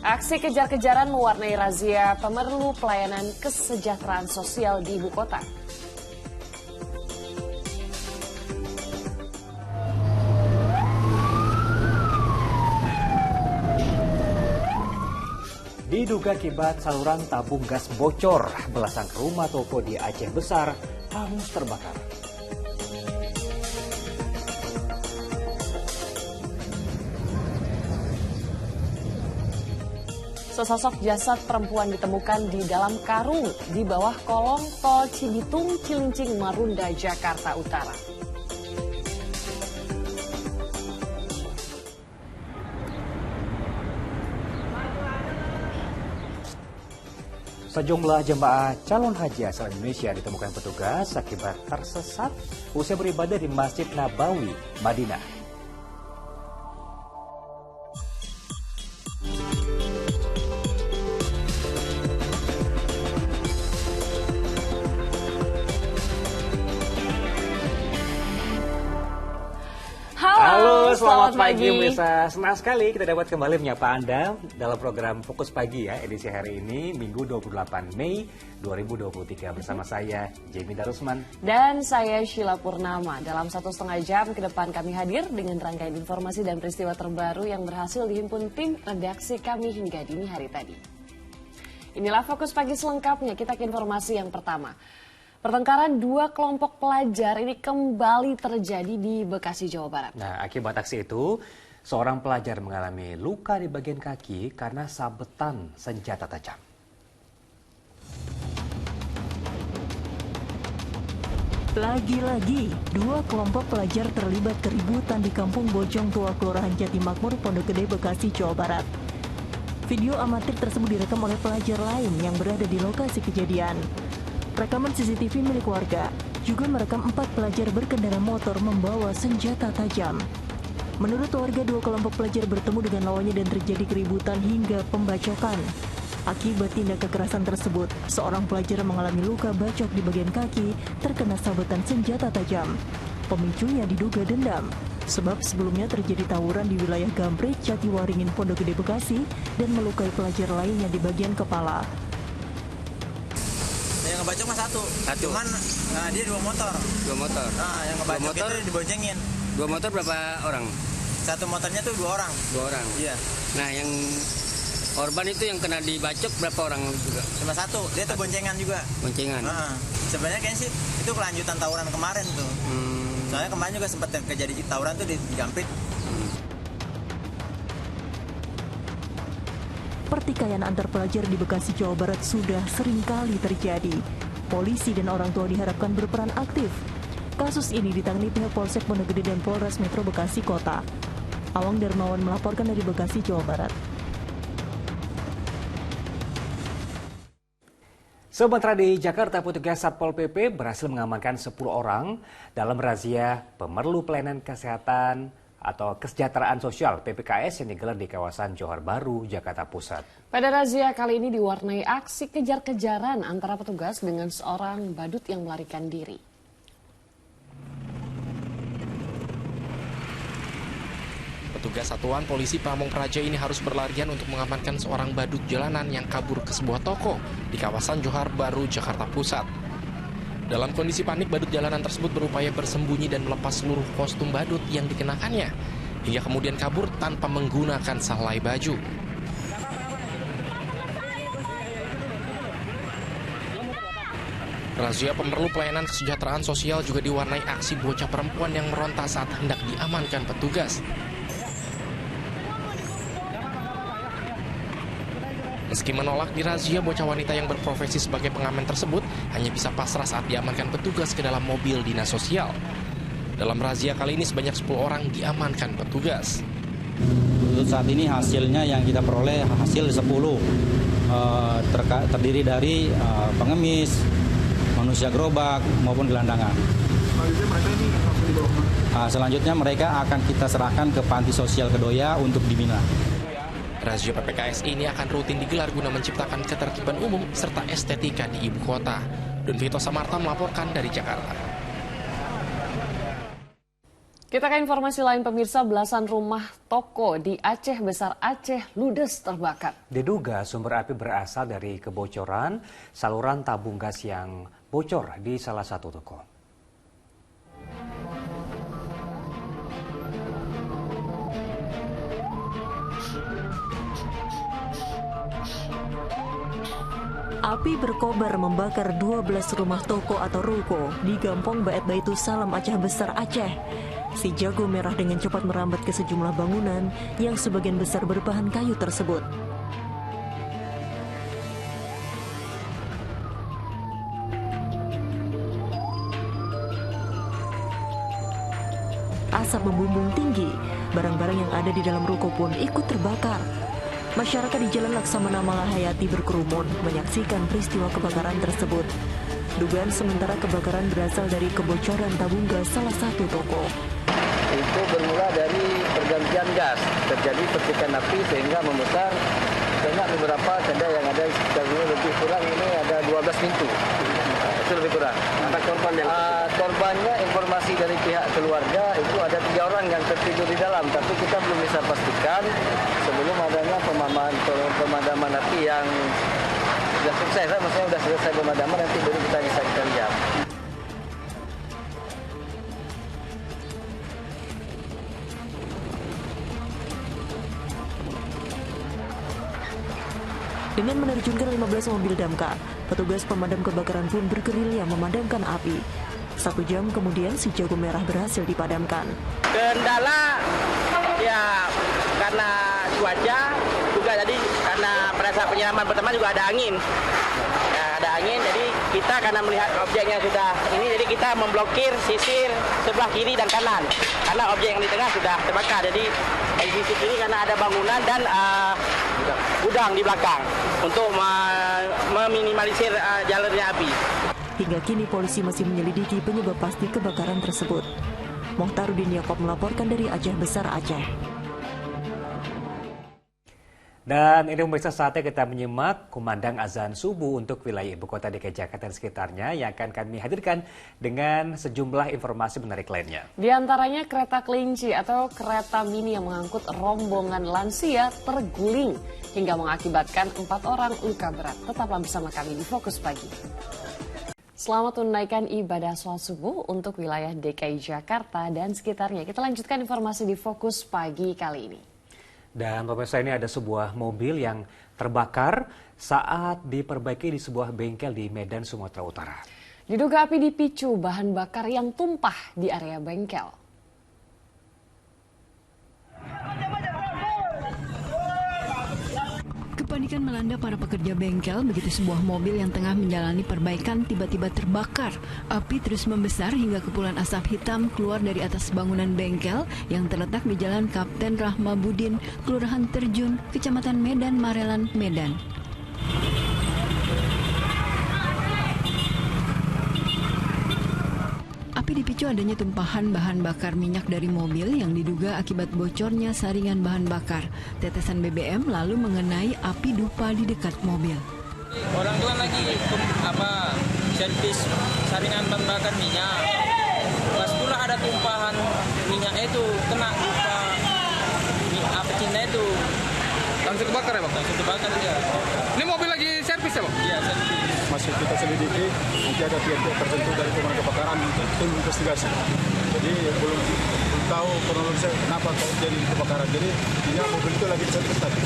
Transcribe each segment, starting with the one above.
Aksi kejar-kejaran mewarnai razia pemerlu pelayanan kesejahteraan sosial di ibu kota. Diduga akibat saluran tabung gas bocor, belasan rumah toko di Aceh Besar hangus terbakar. Sesosok jasad perempuan ditemukan di dalam karung di bawah kolong tol Cibitung, Cilincing, Marunda, Jakarta Utara. Sejumlah jemaah calon haji asal Indonesia ditemukan petugas akibat tersesat usai beribadah di Masjid Nabawi, Madinah. Halo, selamat pagi pemirsa. Senang sekali kita dapat kembali menyapa Anda dalam program Fokus Pagi ya, edisi hari ini Minggu 28 Mei 2023 bersama saya Jamie Darusman dan saya Sheila Purnama. Dalam 1,5 jam ke depan kami hadir dengan rangkaian informasi dan peristiwa terbaru yang berhasil dihimpun tim redaksi kami hingga dini hari tadi. Inilah Fokus Pagi selengkapnya. Kita ke informasi yang pertama. Pertengkaran dua kelompok pelajar ini kembali terjadi di Bekasi, Jawa Barat. Nah, akibat aksi itu, seorang pelajar mengalami luka di bagian kaki karena sabetan senjata tajam. Lagi-lagi, dua kelompok pelajar terlibat keributan di Kampung Bojong Tua, Kelurahan Jati Makmur, Pondok Gede, Bekasi, Jawa Barat. Video amatir tersebut direkam oleh pelajar lain yang berada di lokasi kejadian. Rekaman CCTV milik warga juga merekam 4 pelajar berkendara motor membawa senjata tajam. Menurut warga, dua kelompok pelajar bertemu dengan lawannya dan terjadi keributan hingga pembacokan. Akibat tindak kekerasan tersebut, seorang pelajar mengalami luka bacok di bagian kaki terkena sabetan senjata tajam. Pemicunya diduga dendam, sebab sebelumnya terjadi tawuran di wilayah Gamprit, Jatiwaringin, Pondok Gede, Bekasi dan melukai pelajar lainnya di bagian kepala. Yang ngebacok mah satu. Cuman dia dua motor. Nah, yang ngebacok itu diboncengin. Dua motor berapa orang? Satu motornya tuh 2 orang. 2 orang. Iya. Nah, yang korban itu yang kena dibacok berapa orang juga? Cuma satu. Dia tuh boncengan juga. Boncengan. Sebenarnya kayaknya sih itu kelanjutan tawuran kemarin tuh. Soalnya kemarin juga sempat terjadi tawuran tuh di Gamprit. Pertikaian antar pelajar di Bekasi, Jawa Barat sudah sering kali terjadi. Polisi dan orang tua diharapkan berperan aktif. Kasus ini ditangani pihak Polsek Pondok Gede dan Polres Metro Bekasi Kota. Awang Darmawan melaporkan dari Bekasi, Jawa Barat. Sementara di Jakarta, petugas Satpol PP berhasil mengamankan 10 orang dalam razia pemerlu pelayanan kesehatan atau kesejahteraan sosial PPKS yang digelar di kawasan Johar Baru, Jakarta Pusat. Pada razia kali ini diwarnai aksi kejar-kejaran antara petugas dengan seorang badut yang melarikan diri. Petugas Satuan Polisi Pamong Praja ini harus berlarian untuk mengamankan seorang badut jalanan yang kabur ke sebuah toko di kawasan Johar Baru, Jakarta Pusat. Dalam kondisi panik, badut jalanan tersebut berupaya bersembunyi dan melepas seluruh kostum badut yang dikenakannya, hingga kemudian kabur tanpa menggunakan sehelai baju. Razia pemerlu pelayanan kesejahteraan sosial juga diwarnai aksi bocah perempuan yang meronta saat hendak diamankan petugas. Meski menolak dirazia, bocah wanita yang berprofesi sebagai pengamen tersebut hanya bisa pasrah saat diamankan petugas ke dalam mobil dinas sosial. Dalam razia kali ini sebanyak 10 orang diamankan petugas. Untuk saat ini hasilnya yang kita peroleh hasil 10, terdiri dari pengemis, manusia gerobak maupun gelandangan. Selanjutnya mereka akan kita serahkan ke Panti Sosial Kedoya untuk dibina. Razia PPKS ini akan rutin digelar guna menciptakan ketertiban umum serta estetika di ibu kota. Don Vito Samarta melaporkan dari Jakarta. Kita ke informasi lain pemirsa, belasan rumah toko di Aceh Besar Aceh ludes terbakar. Diduga sumber api berasal dari kebocoran saluran tabung gas yang bocor di salah satu toko. Api berkobar membakar 12 rumah toko atau ruko di Kampung Bait Baitu Salam Aceh Besar Aceh. Si jago merah dengan cepat merambat ke sejumlah bangunan yang sebagian besar berbahan kayu tersebut. Asap membumbung tinggi, barang-barang yang ada di dalam ruko pun ikut terbakar. Masyarakat di Jalan Laksamana Malahayati berkerumun menyaksikan peristiwa kebakaran tersebut. Dugaan sementara kebakaran berasal dari kebocoran tabung gas salah satu toko. Itu bermula dari pergantian gas, terjadi percikan api sehingga membesar. Banyak beberapa tenda yang ada sekitar ini lebih kurang ini ada 12 pintu. Itu lebih kurang. Ada korban yang korbannya informasi dari pihak keluarga itu ada 3 orang yang tertidur di dalam, tapi kita belum bisa pastikan sebelum adanya pemadaman api yang sudah sukses, maksudnya sudah selesai pemadaman, nanti baru kita bisa lihat. Dengan menerjunkan 15 mobil damkar, petugas pemadam kebakaran pun bergerilya memadamkan api. 1 jam kemudian si jago merah berhasil dipadamkan. Kendala ya karena cuaca, juga tadi karena pada saat penyiraman pertama juga ada angin. Ya, ada angin, jadi kita karena melihat objeknya sudah ini, jadi kita memblokir sisir sebelah kiri dan kanan. Karena objek yang di tengah sudah terbakar, jadi di sisi kiri karena ada bangunan dan gudang di belakang untuk meminimalisir jalannya api. Hingga kini polisi masih menyelidiki penyebab pasti kebakaran tersebut. Mohtarudin Yaakob melaporkan dari Aceh Besar Aceh. Dan ini pemirsa, saatnya kita menyimak kumandang azan subuh untuk wilayah ibu kota DKI Jakarta dan sekitarnya yang akan kami hadirkan dengan sejumlah informasi menarik lainnya. Di antaranya kereta kelinci atau kereta mini yang mengangkut rombongan lansia terguling hingga mengakibatkan 4 orang luka berat. Tetaplah bersama kami di Fokus Pagi. Selamat menunaikan ibadah sholat subuh untuk wilayah DKI Jakarta dan sekitarnya. Kita lanjutkan informasi di Fokus Pagi kali ini. Dan pemirsa, ini ada sebuah mobil yang terbakar saat diperbaiki di sebuah bengkel di Medan, Sumatera Utara. Diduga api dipicu bahan bakar yang tumpah di area bengkel. Kepanikan melanda para pekerja bengkel begitu sebuah mobil yang tengah menjalani perbaikan tiba-tiba terbakar. Api terus membesar hingga kepulan asap hitam keluar dari atas bangunan bengkel yang terletak di Jalan Kapten Rahmabudin, Kelurahan Terjun, Kecamatan Medan, Marelan, Medan. Api dipicu adanya tumpahan bahan bakar minyak dari mobil yang diduga akibat bocornya saringan bahan bakar. Tetesan BBM lalu mengenai api dupa di dekat mobil. Orang tua lagi servis saringan bahan bakar minyak. Pas pula ada tumpahan minyak itu kena dupa api Cina itu. Langsung terbakar ya, Bang? Langsung terbakar ya. Ini mobil lagi servis ya, Bang? Iya, servis. Masih kita selidiki, nanti ada pihak-pihak tertentu dari pemadam kebakaran untuk tim investigasi. Jadi belum tahu kronologisnya kenapa terjadi kebakaran. Jadi mobil itu lagi diservis tadi.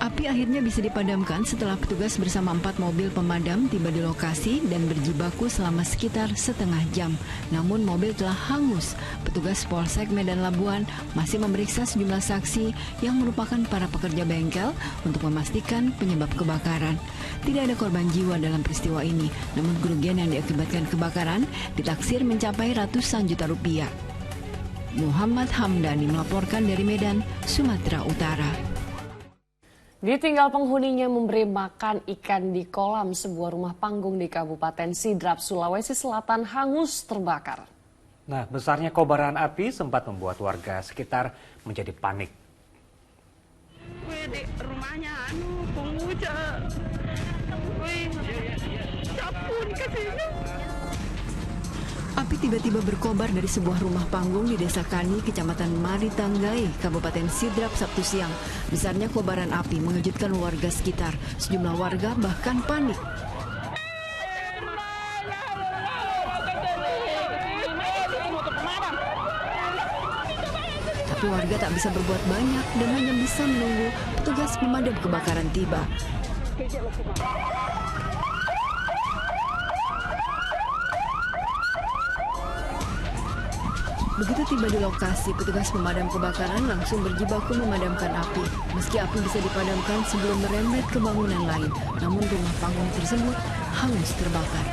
Api akhirnya bisa dipadamkan setelah petugas bersama 4 mobil pemadam tiba di lokasi dan berjibaku selama sekitar setengah jam. Namun mobil telah hangus. Petugas Polsek Medan Labuan masih memeriksa sejumlah saksi yang merupakan para pekerja bengkel untuk memastikan penyebab kebakaran. Tidak ada korban jiwa dalam peristiwa ini, namun kerugian yang diakibatkan kebakaran ditaksir mencapai ratusan juta rupiah. Muhammad Hamdani melaporkan dari Medan, Sumatera Utara. Ditinggal penghuninya memberi makan ikan di kolam sebuah rumah panggung di Kabupaten Sidrap, Sulawesi Selatan hangus terbakar. Nah, besarnya kobaran api sempat membuat warga sekitar menjadi panik. Di rumahnya penguja. Capun kasihnya. Api tiba-tiba berkobar dari sebuah rumah panggung di Desa Kani, Kecamatan Maritanggai, Kabupaten Sidrap, Sabtu siang. Besarnya kobaran api mengejutkan warga sekitar. Sejumlah warga bahkan panik. Tapi warga tak bisa berbuat banyak dan hanya bisa menunggu petugas pemadam kebakaran tiba. Begitu tiba di lokasi, petugas pemadam kebakaran langsung berjibaku memadamkan api. Meski api bisa dipadamkan sebelum merembet ke bangunan lain, namun rumah panggung tersebut hangus terbakar.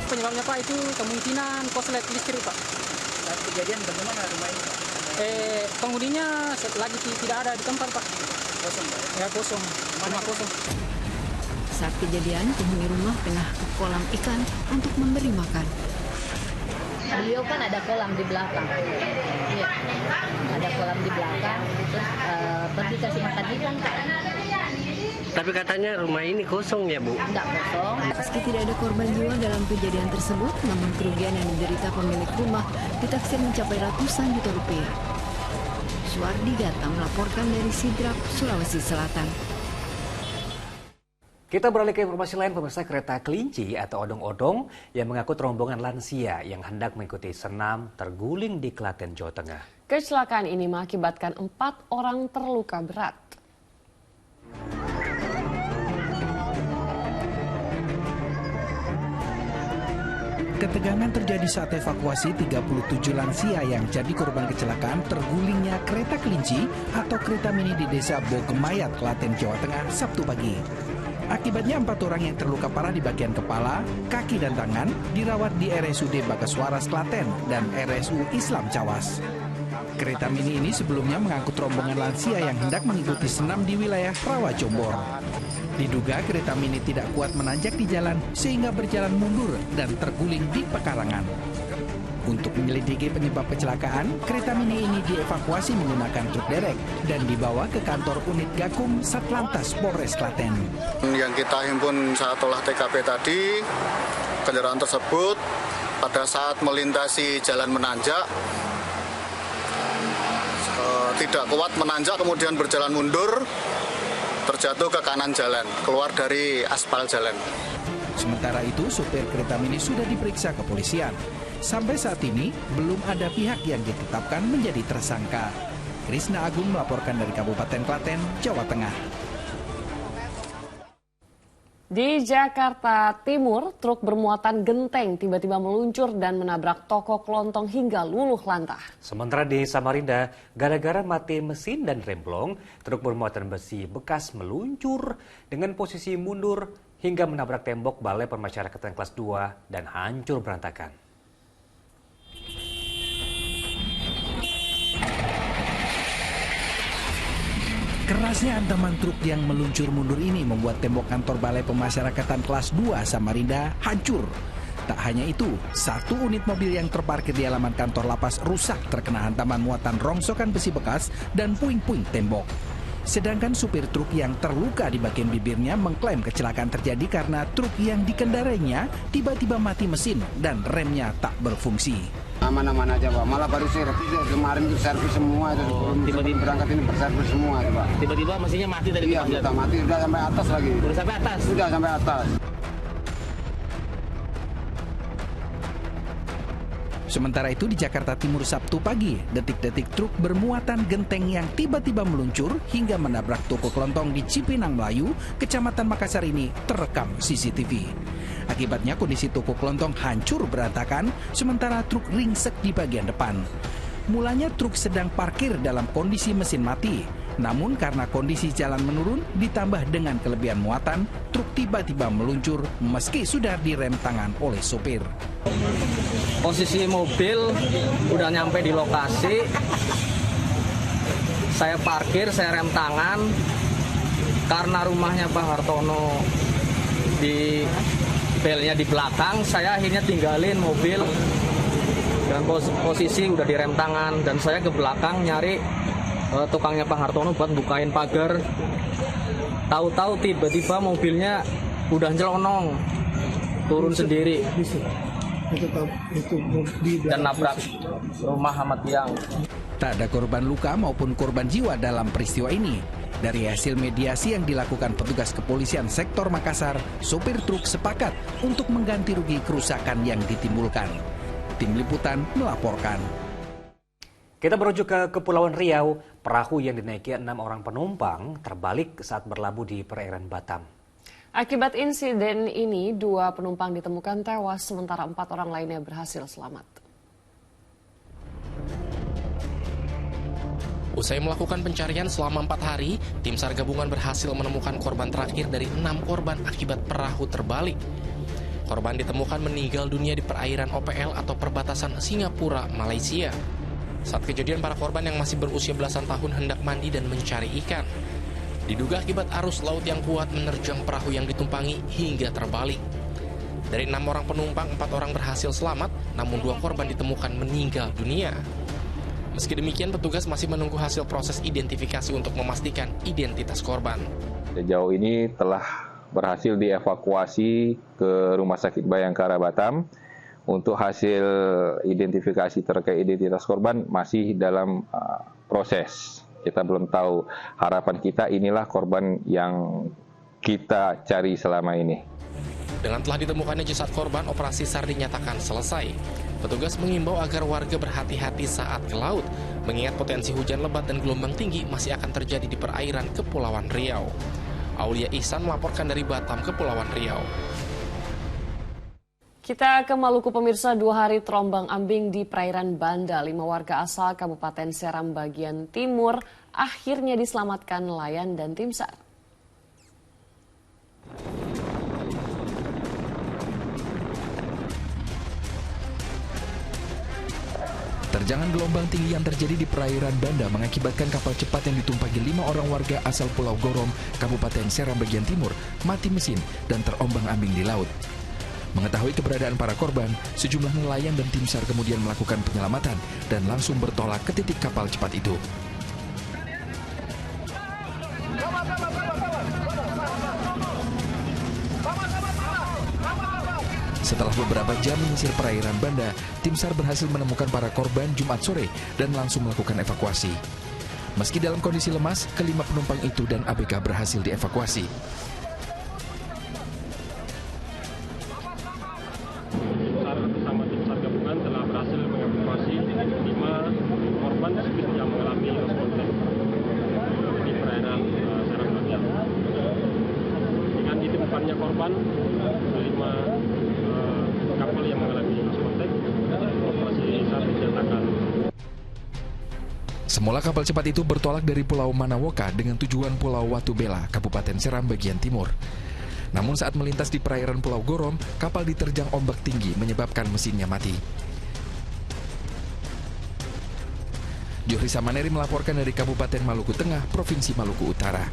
Penyebabnya Pak itu kemungkinan korslet listrik Pak. Saat kejadian bagaimana rumah ini Pak? Penghuninya lagi tidak ada di tempat Pak. Kosong Pak? Ya kosong, rumah kosong. Saat kejadian, penghuni rumah tengah ke kolam ikan untuk memberi makan. Beliau kan ada kolam di belakang. Iya. Ada kolam di belakang, terus pergi kasih makan ikan. Tapi katanya rumah ini kosong ya Bu? Enggak kosong. Meski tidak ada korban jiwa dalam kejadian tersebut, namun kerugian yang diderita pemilik rumah ditaksir mencapai ratusan juta rupiah. Suwardi Gata melaporkan dari Sidrap, Sulawesi Selatan. Kita beralih ke informasi lain, pemirsa. Kereta kelinci atau odong-odong yang mengangkut rombongan lansia yang hendak mengikuti senam terguling di Klaten, Jawa Tengah. Kecelakaan ini mengakibatkan 4 orang terluka berat. Ketegangan terjadi saat evakuasi 37 lansia yang jadi korban kecelakaan tergulingnya kereta kelinci atau kereta mini di desa Bogemayat, Klaten, Jawa Tengah, Sabtu pagi. Akibatnya 4 orang yang terluka parah di bagian kepala, kaki dan tangan dirawat di RSUD Bagaswaras Klaten dan RSU Islam Cawas. Kereta mini ini sebelumnya mengangkut rombongan lansia yang hendak mengikuti senam di wilayah Rawa Jombor. Diduga kereta mini tidak kuat menanjak di jalan sehingga berjalan mundur dan terguling di pekarangan. Untuk menyelidiki penyebab kecelakaan, kereta mini ini dievakuasi menggunakan truk derek dan dibawa ke kantor unit Gakum Satlantas Polres Klaten. Yang kita himpun saat olah TKP tadi, kendaraan tersebut pada saat melintasi jalan menanjak, tidak kuat menanjak kemudian berjalan mundur, terjatuh ke kanan jalan, keluar dari aspal jalan. Sementara itu, supir kereta mini sudah diperiksa kepolisian. Sampai saat ini, belum ada pihak yang ditetapkan menjadi tersangka. Krisna Agung melaporkan dari Kabupaten Klaten, Jawa Tengah. Di Jakarta Timur, truk bermuatan genteng tiba-tiba meluncur dan menabrak toko kelontong hingga luluh lantah. Sementara di Samarinda, gara-gara mati mesin dan remblong, truk bermuatan besi bekas meluncur dengan posisi mundur hingga menabrak tembok Balai Permasyarakatan kelas 2 dan hancur berantakan. Kerasnya hantaman truk yang meluncur mundur ini membuat tembok kantor Balai Pemasyarakatan kelas 2 Samarinda hancur. Tak hanya itu, 1 unit mobil yang terparkir di halaman kantor lapas rusak terkena hantaman muatan rongsokan besi bekas dan puing-puing tembok. Sedangkan supir truk yang terluka di bagian bibirnya mengklaim kecelakaan terjadi karena truk yang dikendarainya tiba-tiba mati mesin dan remnya tak berfungsi. Aman-aman aja Pak, malah baru servis kemarin itu servis semua itu tiba-tiba berangkat ini berservis semua itu Pak. Tiba-tiba mesinnya mati dari iya, udah mati, udah sampai atas lagi. Udah sampai atas? Sudah sampai atas. Sementara itu di Jakarta Timur Sabtu pagi, detik-detik truk bermuatan genteng yang tiba-tiba meluncur hingga menabrak toko kelontong di Cipinang Melayu, Kecamatan Makassar ini terekam CCTV. Akibatnya kondisi toko kelontong hancur berantakan, sementara truk ringsek di bagian depan. Mulanya truk sedang parkir dalam kondisi mesin mati. Namun karena kondisi jalan menurun ditambah dengan kelebihan muatan, truk tiba-tiba meluncur meski sudah direm tangan oleh sopir. Posisi mobil udah nyampe di lokasi, saya parkir, saya rem tangan. Karena rumahnya Pak Hartono di belnya di belakang, saya akhirnya tinggalin mobil dan posisi udah direm tangan dan saya ke belakang nyari tukangnya Pak Hartono buat bukain pagar. Tahu-tahu tiba-tiba mobilnya udah nyelonong turun sendiri. itu di dan nabrak rumah Ahmad Tiang. Tak ada korban luka maupun korban jiwa dalam peristiwa ini. Dari hasil mediasi yang dilakukan petugas kepolisian sektor Makassar, sopir truk sepakat untuk mengganti rugi kerusakan yang ditimbulkan. Tim Liputan melaporkan. Kita merujuk ke Kepulauan Riau. Perahu yang dinaiki 6 orang penumpang terbalik saat berlabuh di perairan Batam. Akibat insiden ini, 2 penumpang ditemukan tewas, sementara 4 orang lainnya berhasil selamat. Usai melakukan pencarian selama 4 hari, tim SAR gabungan berhasil menemukan korban terakhir dari 6 korban akibat perahu terbalik. Korban ditemukan meninggal dunia di perairan OPL atau perbatasan Singapura, Malaysia. Saat kejadian, para korban yang masih berusia belasan tahun hendak mandi dan mencari ikan. Diduga akibat arus laut yang kuat menerjang perahu yang ditumpangi hingga terbalik. Dari 6 orang penumpang, 4 orang berhasil selamat, namun 2 korban ditemukan meninggal dunia. Meski demikian, petugas masih menunggu hasil proses identifikasi untuk memastikan identitas korban. Sejauh ini telah berhasil dievakuasi ke Rumah Sakit Bayangkara Batam. Untuk hasil identifikasi terkait identitas korban masih dalam proses. Kita belum tahu. Harapan kita inilah korban yang kita cari selama ini. Dengan telah ditemukannya jasad korban, operasi SAR dinyatakan selesai. Petugas mengimbau agar warga berhati-hati saat ke laut, mengingat potensi hujan lebat dan gelombang tinggi masih akan terjadi di perairan Kepulauan Riau. Aulia Ihsan melaporkan dari Batam, Kepulauan Riau. Kita ke Maluku, pemirsa. 2 hari terombang-ambing di perairan Banda. 5 warga asal Kabupaten Seram bagian timur akhirnya diselamatkan nelayan dan tim SAR. Terjangan gelombang tinggi yang terjadi di perairan Banda mengakibatkan kapal cepat yang ditumpangi 5 orang warga asal Pulau Gorom, Kabupaten Seram bagian timur, mati mesin dan terombang-ambing di laut. Mengetahui keberadaan para korban, sejumlah nelayan dan tim SAR kemudian melakukan penyelamatan dan langsung bertolak ke titik kapal cepat itu. Setelah beberapa jam menyisir perairan Banda, tim SAR berhasil menemukan para korban Jumat sore dan langsung melakukan evakuasi. Meski dalam kondisi lemas, kelima penumpang itu dan ABK berhasil dievakuasi. SAR bersama tim SAR gabungan telah berhasil mengevakuasi 5 korban sipil yang mengalami lost contact di perairan Seram bagian. Dengan ditemukannya korban 5 kapal yang mengalami lost contact, operasi SAR dinyatakan. Semula kapal cepat itu bertolak dari Pulau Manawoka dengan tujuan Pulau Watubela, Kabupaten Seram bagian timur. Namun saat melintas di perairan Pulau Gorom, kapal diterjang ombak tinggi menyebabkan mesinnya mati. Johri Samaneri melaporkan dari Kabupaten Maluku Tengah, Provinsi Maluku Utara.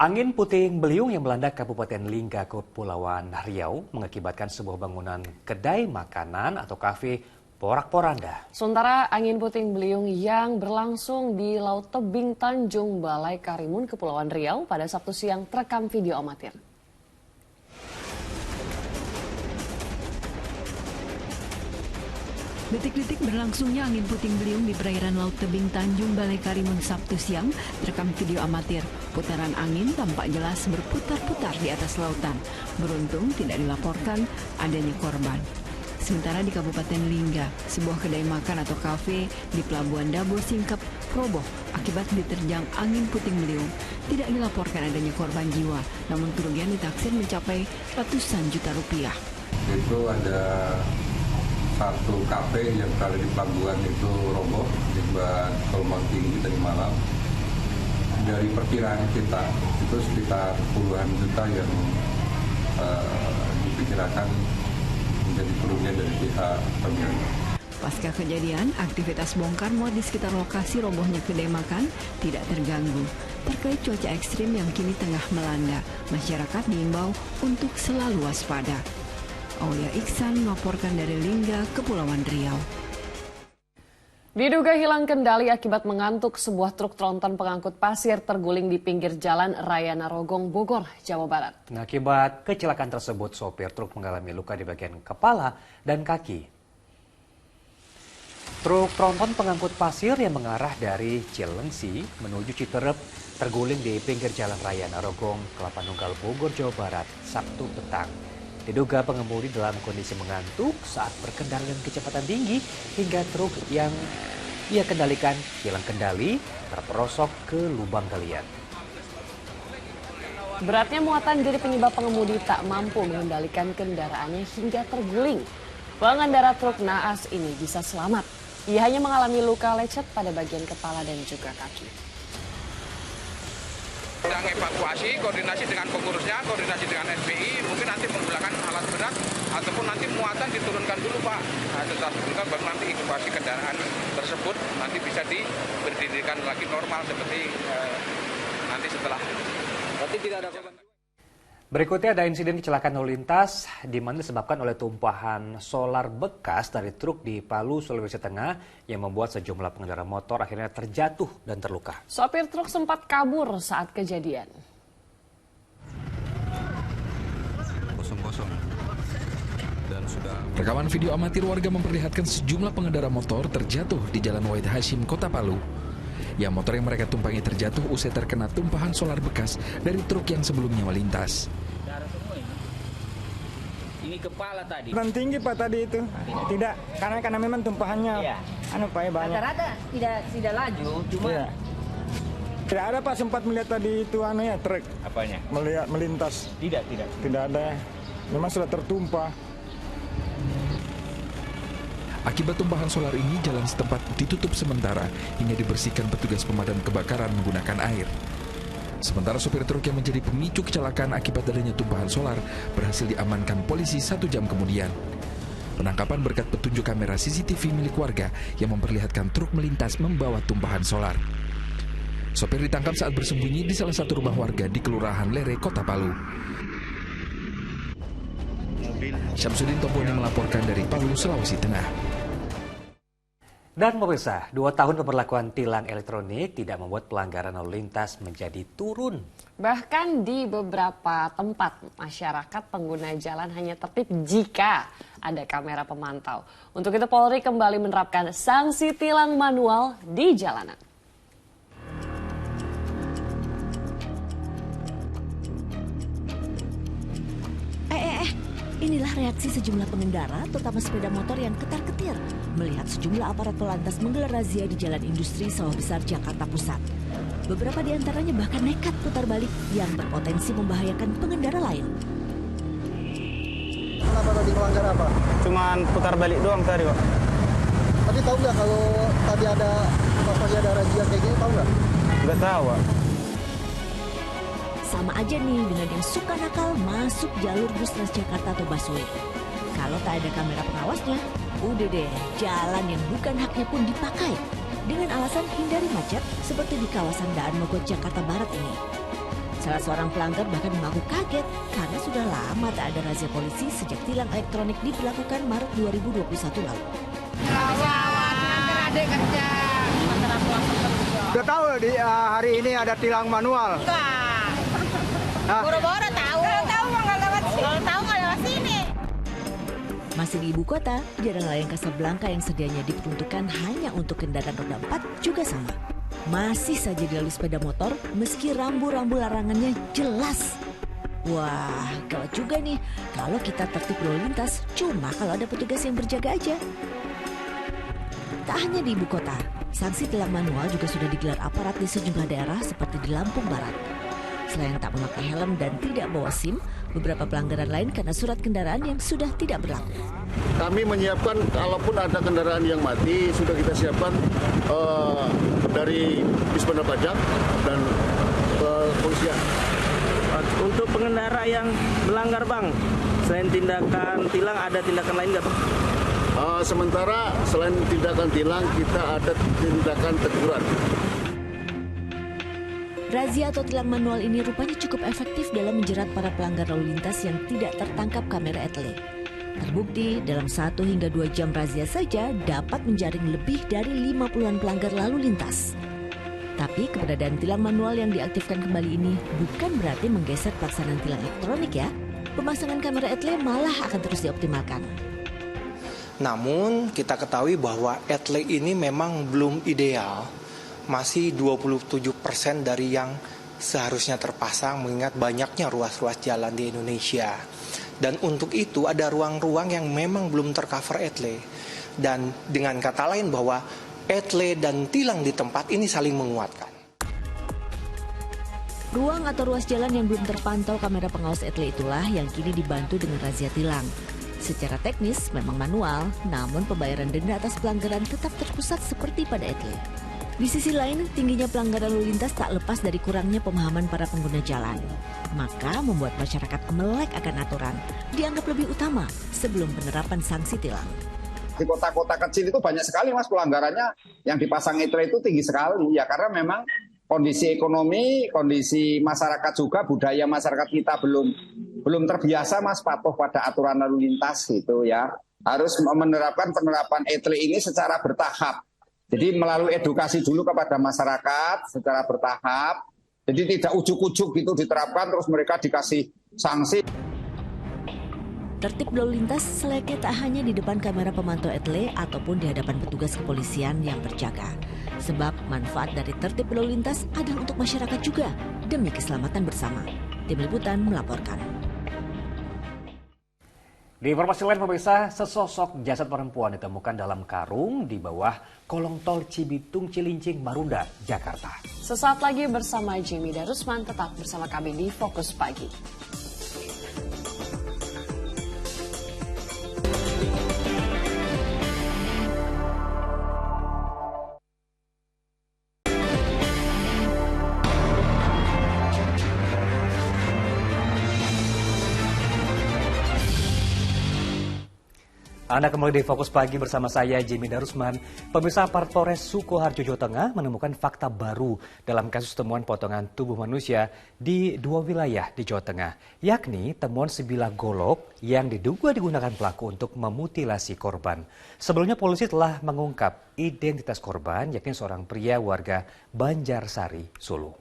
Angin puting beliung yang melanda Kabupaten Lingga, Kepulauan Riau mengakibatkan sebuah bangunan kedai makanan atau kafe porak-poranda. Sementara angin puting beliung yang berlangsung di Laut Tebing Tanjung Balai Karimun, Kepulauan Riau pada Sabtu siang terekam video amatir. Detik-detik berlangsungnya angin puting beliung di perairan Laut Tebing Tanjung Balai Karimun Sabtu siang terekam video amatir. Putaran angin tampak jelas berputar-putar di atas lautan. Beruntung tidak dilaporkan adanya korban. Sementara di Kabupaten Lingga, sebuah kedai makan atau kafe di Pelabuhan Dabo Singkep roboh akibat diterjang angin puting beliung. Tidak dilaporkan adanya korban jiwa, namun kerugian ditaksir mencapai ratusan juta rupiah. Itu ada satu kafe yang berada di pelabuhan itu roboh akibat gelombang tinggi tadi malam. Dari perkiraan kita itu sekitar puluhan juta yang diperkirakan menjadi kerugian dari pihak pemilik. Pasca kejadian, aktivitas bongkar muat di sekitar lokasi robohnya kedai makan tidak terganggu. Terkait cuaca ekstrim yang kini tengah melanda, masyarakat diimbau untuk selalu waspada. Aulia Ihsan melaporkan dari Lingga, Kepulauan Riau. Diduga hilang kendali akibat mengantuk, sebuah truk tronton pengangkut pasir terguling di pinggir jalan Raya Narogong, Bogor, Jawa Barat. Akibat kecelakaan tersebut, sopir truk mengalami luka di bagian kepala dan kaki. Truk tronton pengangkut pasir yang mengarah dari Cilengsi menuju Citerep terguling di pinggir jalan Raya Narogong, Kelapa Nunggal, Bogor, Jawa Barat, Sabtu petang. Diduga pengemudi dalam kondisi mengantuk saat berkendara dengan kecepatan tinggi hingga truk yang ia kendalikan hilang kendali terperosok ke lubang galian. Beratnya muatan jadi penyebab pengemudi tak mampu mengendalikan kendaraannya hingga terguling. Pengendara truk naas ini bisa selamat. Ia hanya mengalami luka lecet pada bagian kepala dan juga kaki. Sedang evakuasi, koordinasi dengan pengurusnya, koordinasi dengan SPI, mungkin nanti menggunakan alat berat ataupun nanti muatan diturunkan dulu Pak. Nah, setelah diturunkan baru nanti evakuasi kendaraan tersebut nanti bisa diberdirikan lagi normal seperti nanti setelah. Berarti tidak ada korban. Berikutnya ada insiden kecelakaan lalu lintas di mana disebabkan oleh tumpahan solar bekas dari truk di Palu, Sulawesi Tengah yang membuat sejumlah pengendara motor akhirnya terjatuh dan terluka. Sopir truk sempat kabur saat kejadian. Kosong dan sudah. Rekaman video amatir warga memperlihatkan sejumlah pengendara motor terjatuh di Jalan Wahid Hashim, Kota Palu. Motor yang mereka tumpangi terjatuh usai terkena tumpahan solar bekas dari truk yang sebelumnya melintas. Ini kepala tadi. Bukan tinggi Pak tadi itu. Tidak, karena memang tumpahannya banyak. Rata-rata tidak laju, cuma tidak ada Pak, sempat melihat tadi itu truk. Apanya? Melihat melintas. Tidak ada. Memang sudah tertumpah. Akibat tumpahan solar ini, jalan setempat ditutup sementara hingga dibersihkan petugas pemadam kebakaran menggunakan air. Sementara sopir truk yang menjadi pemicu kecelakaan akibat adanya tumpahan solar berhasil diamankan polisi 1 jam kemudian. Penangkapan berkat petunjuk kamera CCTV milik warga yang memperlihatkan truk melintas membawa tumpahan solar. Sopir ditangkap saat bersembunyi di salah satu rumah warga di Kelurahan Lere, Kota Palu. Syamsuddin Tomponi melaporkan dari Palu, Sulawesi Tengah. Dan pemirsa, 2 tahun pemberlakuan tilang elektronik tidak membuat pelanggaran lalu lintas menjadi turun. Bahkan di beberapa tempat, masyarakat pengguna jalan hanya tertib jika ada kamera pemantau. Untuk itu Polri kembali menerapkan sanksi tilang manual di jalanan. Inilah reaksi sejumlah pengendara, terutama sepeda motor yang ketar-ketir melihat sejumlah aparat polantas menggelar razia di Jalan Industri Sawah Besar, Jakarta Pusat. Beberapa di antaranya bahkan nekat putar balik yang berpotensi membahayakan pengendara lain. Kenapa tadi melanggar apa? Cuman putar balik doang tadi, Pak. Tapi tahu nggak kalau tadi ada razia kayak gini, tahu nggak? Nggak tahu, Pak. Sama aja nih dengan yang suka nakal masuk jalur bus Transjakarta atau busway. Kalau tak ada kamera pengawasnya, udah deh, jalan yang bukan haknya pun dipakai dengan alasan hindari macet seperti di kawasan Daan Mogot, Jakarta Barat ini. Salah seorang pelanggar bahkan mengaku kaget karena sudah lama tak ada razia polisi sejak tilang elektronik diberlakukan Maret 2021 lalu. Adik kerja. Udah tahu di hari ini ada tilang manual. Boro-boro tahu. Tahu nggak lewat sini. Masih di ibu kota, jalan layang Casablanca yang sedianya diperuntukkan hanya untuk kendaraan roda 4 juga sama. Masih saja dilalui sepeda motor meski rambu-rambu larangannya jelas. Wah, gawat juga nih kalau kita tertib lalu lintas cuma kalau ada petugas yang berjaga aja. Tak hanya di ibu kota, sanksi tilang manual juga sudah digelar aparat di sejumlah daerah seperti di Lampung Barat. Selain tak memakai helm dan tidak bawa SIM, beberapa pelanggaran lain karena surat kendaraan yang sudah tidak berlaku. Kami menyiapkan kalaupun ada kendaraan yang mati, sudah kita siapkan dari Dispendal Pajak dan kepolisian. Untuk pengendara yang melanggar, Bang, selain tindakan tilang, ada tindakan lain nggak, Bang? Sementara selain tindakan tilang, kita ada tindakan teguran. Razia atau tilang manual ini rupanya cukup efektif dalam menjerat para pelanggar lalu lintas yang tidak tertangkap kamera etle. Terbukti dalam 1 hingga 2 jam razia saja dapat menjaring lebih dari 50-an pelanggar lalu lintas. Tapi keberadaan tilang manual yang diaktifkan kembali ini bukan berarti menggeser pelaksanaan tilang elektronik ya. Pemasangan kamera etle malah akan terus dioptimalkan. Namun kita ketahui bahwa etle ini memang belum ideal. Masih 27% dari yang seharusnya terpasang mengingat banyaknya ruas-ruas jalan di Indonesia. Dan untuk itu ada ruang-ruang yang memang belum tercover etle. Dan dengan kata lain bahwa etle dan tilang di tempat ini saling menguatkan. Ruang atau ruas jalan yang belum terpantau kamera pengawas etle itulah yang kini dibantu dengan razia tilang. Secara teknis memang manual, namun pembayaran denda atas pelanggaran tetap terpusat seperti pada etle. Di sisi lain, tingginya pelanggaran lalu lintas tak lepas dari kurangnya pemahaman para pengguna jalan. Maka membuat masyarakat melek akan aturan dianggap lebih utama sebelum penerapan sanksi tilang. Di kota-kota kecil itu banyak sekali mas pelanggarannya yang dipasang etle itu tinggi sekali ya karena memang kondisi ekonomi, kondisi masyarakat juga budaya masyarakat kita belum terbiasa mas patuh pada aturan lalu lintas gitu ya. Harus menerapkan penerapan etle ini secara bertahap. Jadi melalui edukasi dulu kepada masyarakat secara bertahap. Jadi tidak ujuk-ujuk gitu diterapkan terus mereka dikasih sanksi. Tertib lalu lintas selayaknya tak hanya di depan kamera pemantau etle ataupun di hadapan petugas kepolisian yang berjaga. Sebab manfaat dari tertib lalu lintas adalah untuk masyarakat juga demi keselamatan bersama. Tim Liputan melaporkan. Di informasi lain pemirsa, sesosok jasad perempuan ditemukan dalam karung di bawah kolong tol Cibitung Cilincing Marunda, Jakarta. Sesaat lagi bersama Jimmy Darusman, tetap bersama kami di Fokus Pagi. Anda kembali di Fokus Pagi bersama saya, Jimmy Darusman. Pemirsa, Polres Sukoharjo, Jawa Tengah menemukan fakta baru dalam kasus temuan potongan tubuh manusia di 2 wilayah di Jawa Tengah, yakni temuan sebilah golok yang diduga digunakan pelaku untuk memutilasi korban. Sebelumnya polisi telah mengungkap identitas korban, yakni seorang pria warga Banjarsari, Solo.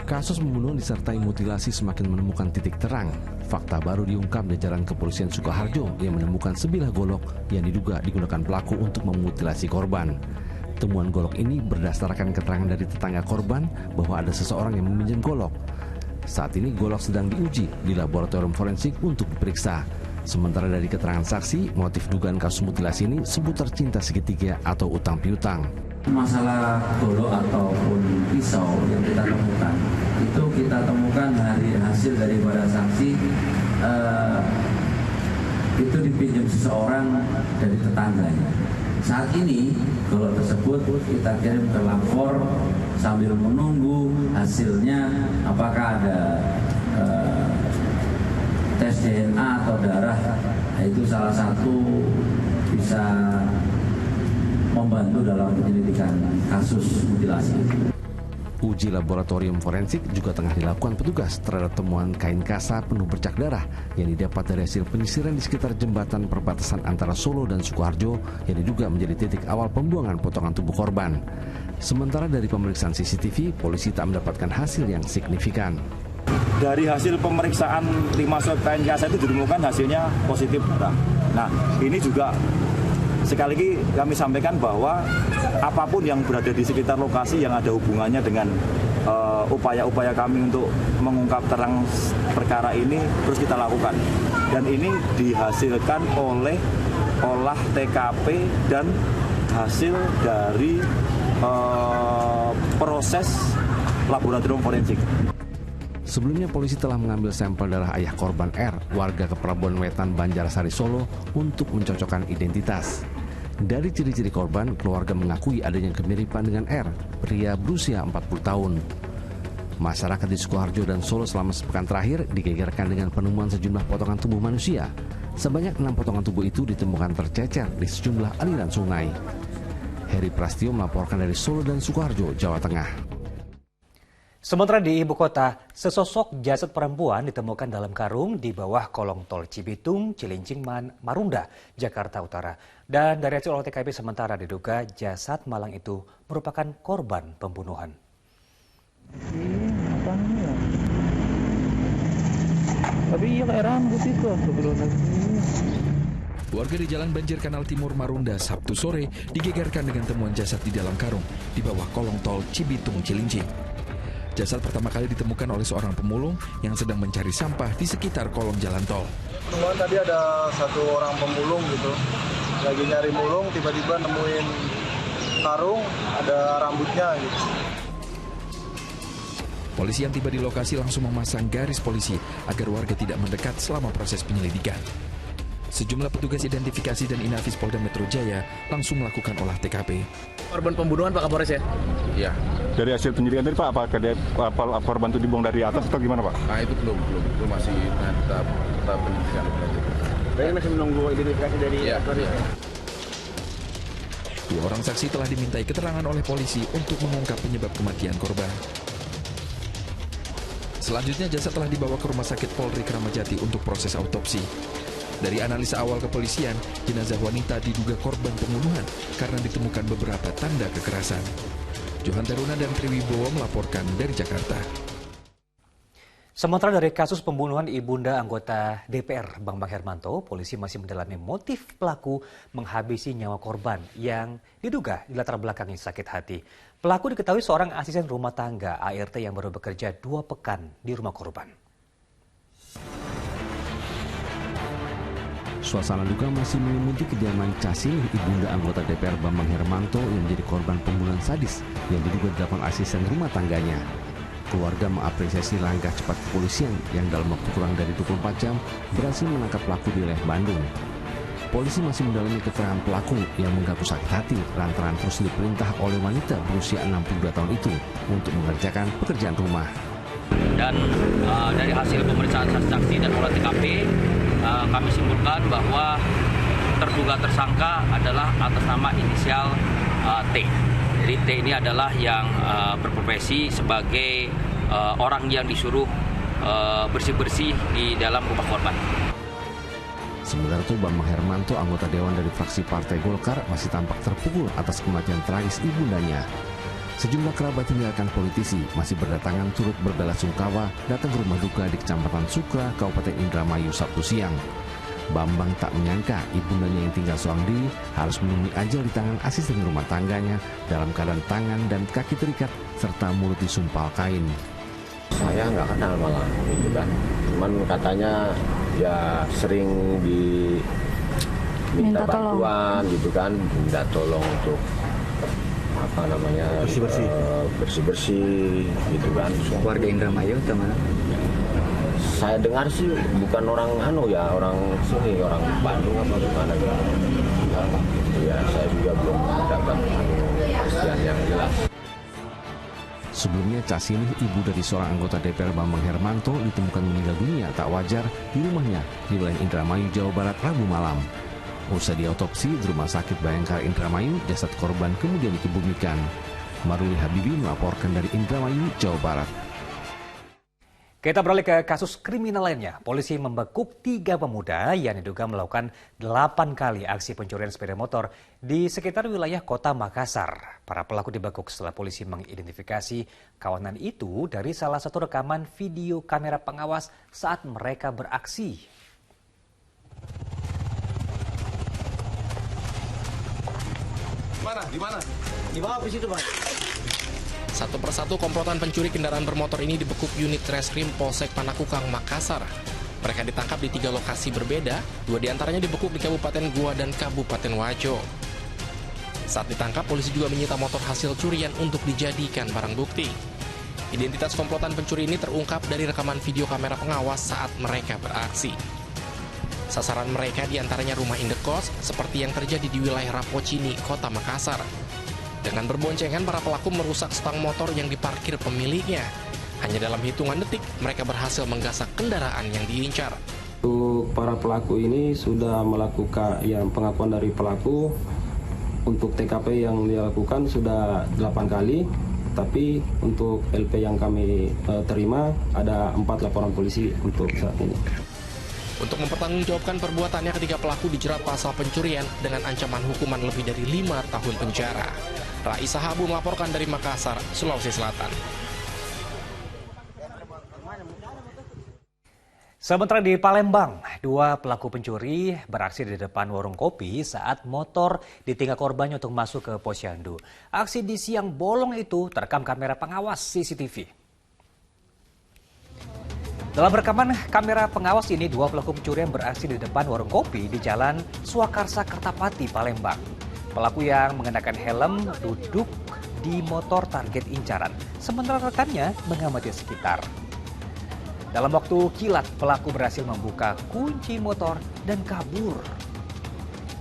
Kasus pembunuhan disertai mutilasi semakin menemukan titik terang. Fakta baru diungkap jajaran kepolisian Sukoharjo yang menemukan sebilah golok yang diduga digunakan pelaku untuk memutilasi korban. Temuan golok ini berdasarkan keterangan dari tetangga korban bahwa ada seseorang yang meminjam golok. Saat ini golok sedang diuji di laboratorium forensik untuk diperiksa. Sementara dari keterangan saksi, motif dugaan kasus mutilasi ini seputar cinta segitiga atau utang piutang. Masalah golok ataupun pisau yang kita temukan itu kita temukan dari hasil daripada saksi itu dipinjam seseorang dari tetangganya. Saat ini golok tersebut kita kirim ke lapor sambil menunggu hasilnya apakah ada tes DNA atau darah. Nah, itu salah satu bisa membantu dalam penyelidikan kasus mutilasi. Uji laboratorium forensik juga tengah dilakukan petugas terhadap temuan kain kasa penuh bercak darah yang didapat dari hasil penyisiran di sekitar jembatan perbatasan antara Solo dan Sukoharjo yang diduga menjadi titik awal pembuangan potongan tubuh korban. Sementara dari pemeriksaan CCTV, polisi tak mendapatkan hasil yang signifikan. Dari hasil pemeriksaan 5 swab kain kasa itu ditemukan hasilnya positif. Nah, ini juga sekali lagi kami sampaikan bahwa apapun yang berada di sekitar lokasi yang ada hubungannya dengan upaya-upaya kami untuk mengungkap terang perkara ini terus kita lakukan. Dan ini dihasilkan oleh olah TKP dan hasil dari proses laboratorium forensik. Sebelumnya polisi telah mengambil sampel darah ayah korban R, warga Kepelabuhan Wetan, Banjarsari, Solo, untuk mencocokkan identitas. Dari ciri-ciri korban, keluarga mengakui adanya kemiripan dengan R, pria berusia 40 tahun. Masyarakat di Sukoharjo dan Solo selama sepekan terakhir digegerkan dengan penemuan sejumlah potongan tubuh manusia. Sebanyak 6 potongan tubuh itu ditemukan tercecer di sejumlah aliran sungai. Heri Prastio melaporkan dari Solo dan Sukoharjo, Jawa Tengah. Sementara di ibu kota, sesosok jasad perempuan ditemukan dalam karung di bawah kolong tol Cibitung, Cilincing, Marunda, Jakarta Utara. Dan dari hasil olah TKP sementara diduga jasad malang itu merupakan korban pembunuhan. Tapi iya kayak rambut itu Warga di Jalan Banjir Kanal Timur Marunda Sabtu sore digegerkan dengan temuan jasad di dalam karung di bawah kolong tol Cibitung Cilincing. Jasad pertama kali ditemukan oleh seorang pemulung yang sedang mencari sampah di sekitar kolong jalan tol. Temuan tadi ada satu orang pemulung gitu, lagi nyari mulung, tiba-tiba nemuin karung, ada rambutnya gitu. Polisi yang tiba di lokasi langsung memasang garis polisi agar warga tidak mendekat selama proses penyelidikan. Sejumlah petugas identifikasi dan Inafis Polda Metro Jaya langsung melakukan olah TKP. Korban pembunuhan Pak Kapolres ya? Iya. Dari hasil penyelidikan tadi Pak, apa korban itu dibuang dari atas atau gimana Pak? Nah itu belum. Itu masih tahap penyelidikan. Berarti masih menunggu identifikasi dari aktor ya? Dua orang saksi telah dimintai keterangan oleh polisi untuk mengungkap penyebab kematian korban. Selanjutnya jasad telah dibawa ke Rumah Sakit Polri Kramat Jati untuk proses autopsi. Dari analisa awal kepolisian, jenazah wanita diduga korban pembunuhan karena ditemukan beberapa tanda kekerasan. Johan Teruna dan Triwibowo melaporkan dari Jakarta. Sementara dari kasus pembunuhan ibunda anggota DPR Bambang Hermanto, polisi masih mendalami motif pelaku menghabisi nyawa korban yang diduga dilatar belakangi sakit hati. Pelaku diketahui seorang asisten rumah tangga ART yang baru bekerja 2 pekan di rumah korban. Suasana duka masih menyelimuti kediaman Casih, ibunda anggota DPR Bambang Hermanto yang menjadi korban pembunuhan sadis yang diduga dilakukan asisten rumah tangganya. Keluarga mengapresiasi langkah cepat kepolisian yang dalam waktu kurang dari 24 jam berhasil menangkap pelaku di wilayah Bandung. Polisi masih mendalami keterangan pelaku yang mengaku sakit hati lantaran terus diperintah oleh wanita berusia 62 tahun itu untuk mengerjakan pekerjaan rumah. Dan dari hasil pemeriksaan saksi dan olah TKP, kami simpulkan bahwa terduga tersangka adalah atas nama inisial T. Jadi T ini adalah yang berprofesi sebagai orang yang disuruh bersih-bersih di dalam rumah korban. Sementara itu Bambang Hermanto, anggota dewan dari fraksi Partai Golkar, masih tampak terpukul atas kematian tragis ibundanya. Sejumlah kerabat tinggalkan politisi masih berdatangan turut berbelasungkawa datang ke rumah duka di Kecamatan Sukra, Kabupaten Indramayu Sabtu siang. Bambang tak menyangka ibundanya yang tinggal seorang diri harus menunggu ajal di tangan asisten rumah tangganya dalam keadaan tangan dan kaki terikat serta mulut disumpal kain. Saya nggak kenal malah, gitu kan. Cuman katanya ya sering diminta bantuan gitu kan, minta tolong untuk bersih-bersih gitu kan. Warga Indramayu atau mana? Saya dengar sih bukan orang orang sini, orang Bandung apa gimana gitu. Ya saya juga belum mendapat kepastian yang jelas. Sebelumnya Casini, ibu dari seorang anggota DPR Bambang Hermanto, ditemukan meninggal dunia tak wajar di rumahnya di wilayah Indramayu, Jawa Barat Rabu malam. Usai diautopsi di Rumah Sakit Bayangkara Indramayu, jasad korban kemudian dikebumikan. Maruli Habibi melaporkan dari Indramayu, Jawa Barat. Kita beralih ke kasus kriminal lainnya. Polisi membekuk 3 pemuda yang diduga melakukan 8 kali aksi pencurian sepeda motor di sekitar wilayah kota Makassar. Para pelaku dibekuk setelah polisi mengidentifikasi kawanan itu dari salah satu rekaman video kamera pengawas saat mereka beraksi. Di mana? Di bawah di situ, Bang. Satu persatu komplotan pencuri kendaraan bermotor ini dibekuk unit Reskrim Polsek Panakukang, Makassar. Mereka ditangkap di 3 lokasi berbeda, 2 diantaranya dibekuk di Kabupaten Goa dan Kabupaten Wajo. Saat ditangkap, polisi juga menyita motor hasil curian untuk dijadikan barang bukti. Identitas komplotan pencuri ini terungkap dari rekaman video kamera pengawas saat mereka beraksi. Sasaran mereka diantaranya rumah indekos, seperti yang terjadi di wilayah Rapocini, Kota Makassar. Dengan berboncengan, para pelaku merusak stang motor yang diparkir pemiliknya. Hanya dalam hitungan detik, mereka berhasil menggasak kendaraan yang diincar. Untuk para pelaku ini sudah melakukan pengakuan dari pelaku untuk TKP yang dia lakukan sudah 8 kali, tapi untuk LP yang kami terima ada 4 laporan polisi untuk saat ini. Untuk mempertanggungjawabkan perbuatannya, ketiga pelaku dijerat pasal pencurian dengan ancaman hukuman lebih dari 5 tahun penjara. Raisa Habu melaporkan dari Makassar, Sulawesi Selatan. Sementara di Palembang, 2 pelaku pencuri beraksi di depan warung kopi saat motor ditinggal korbannya untuk masuk ke posyandu. Aksi di siang bolong itu terekam kamera pengawas CCTV. Dalam rekaman kamera pengawas ini, 2 pelaku pencurian beraksi di depan warung kopi di Jalan Swakarsa, Kertapati, Palembang. Pelaku yang mengenakan helm duduk di motor target incaran, sementara rekannya mengamati sekitar. Dalam waktu kilat, pelaku berhasil membuka kunci motor dan kabur.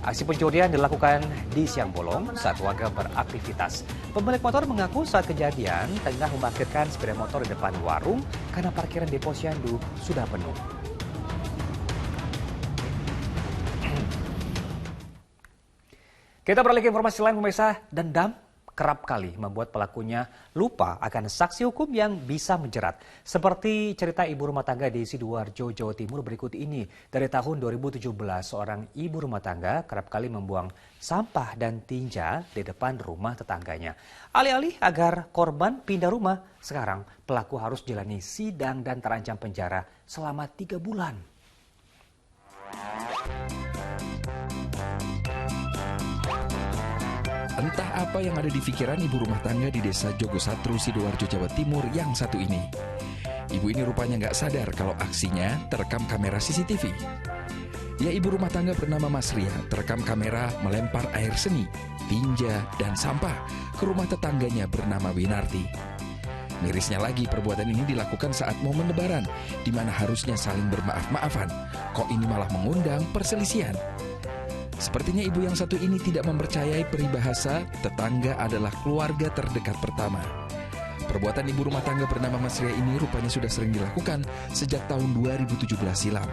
Aksi pencurian dilakukan di siang bolong saat warga beraktivitas. Pemilik motor mengaku saat kejadian tengah memarkirkan sepeda motor di depan warung karena parkiran di posyandu sudah penuh. Kita beralih ke informasi lain, pemirsa. Dendam kerap kali membuat pelakunya lupa akan sanksi hukum yang bisa menjerat. Seperti cerita ibu rumah tangga di Sidoarjo, Jawa Timur berikut ini. Dari tahun 2017, seorang ibu rumah tangga kerap kali membuang sampah dan tinja di depan rumah tetangganya. Alih-alih agar korban pindah rumah, sekarang pelaku harus jalani sidang dan terancam penjara selama 3 bulan. Entah apa yang ada di pikiran ibu rumah tangga di desa Jogosatru, Sidoarjo, Jawa Timur yang satu ini. Ibu ini rupanya nggak sadar kalau aksinya terekam kamera CCTV. Ya, ibu rumah tangga bernama Mas Ria terekam kamera melempar air seni, tinja, dan sampah ke rumah tetangganya bernama Winarti. Mirisnya lagi, perbuatan ini dilakukan saat momen Lebaran, di mana harusnya saling bermaaf-maafan. Kok ini malah mengundang perselisihan? Sepertinya ibu yang satu ini tidak mempercayai peribahasa tetangga adalah keluarga terdekat pertama. Perbuatan ibu rumah tangga bernama Mas Ria ini rupanya sudah sering dilakukan sejak tahun 2017 silam.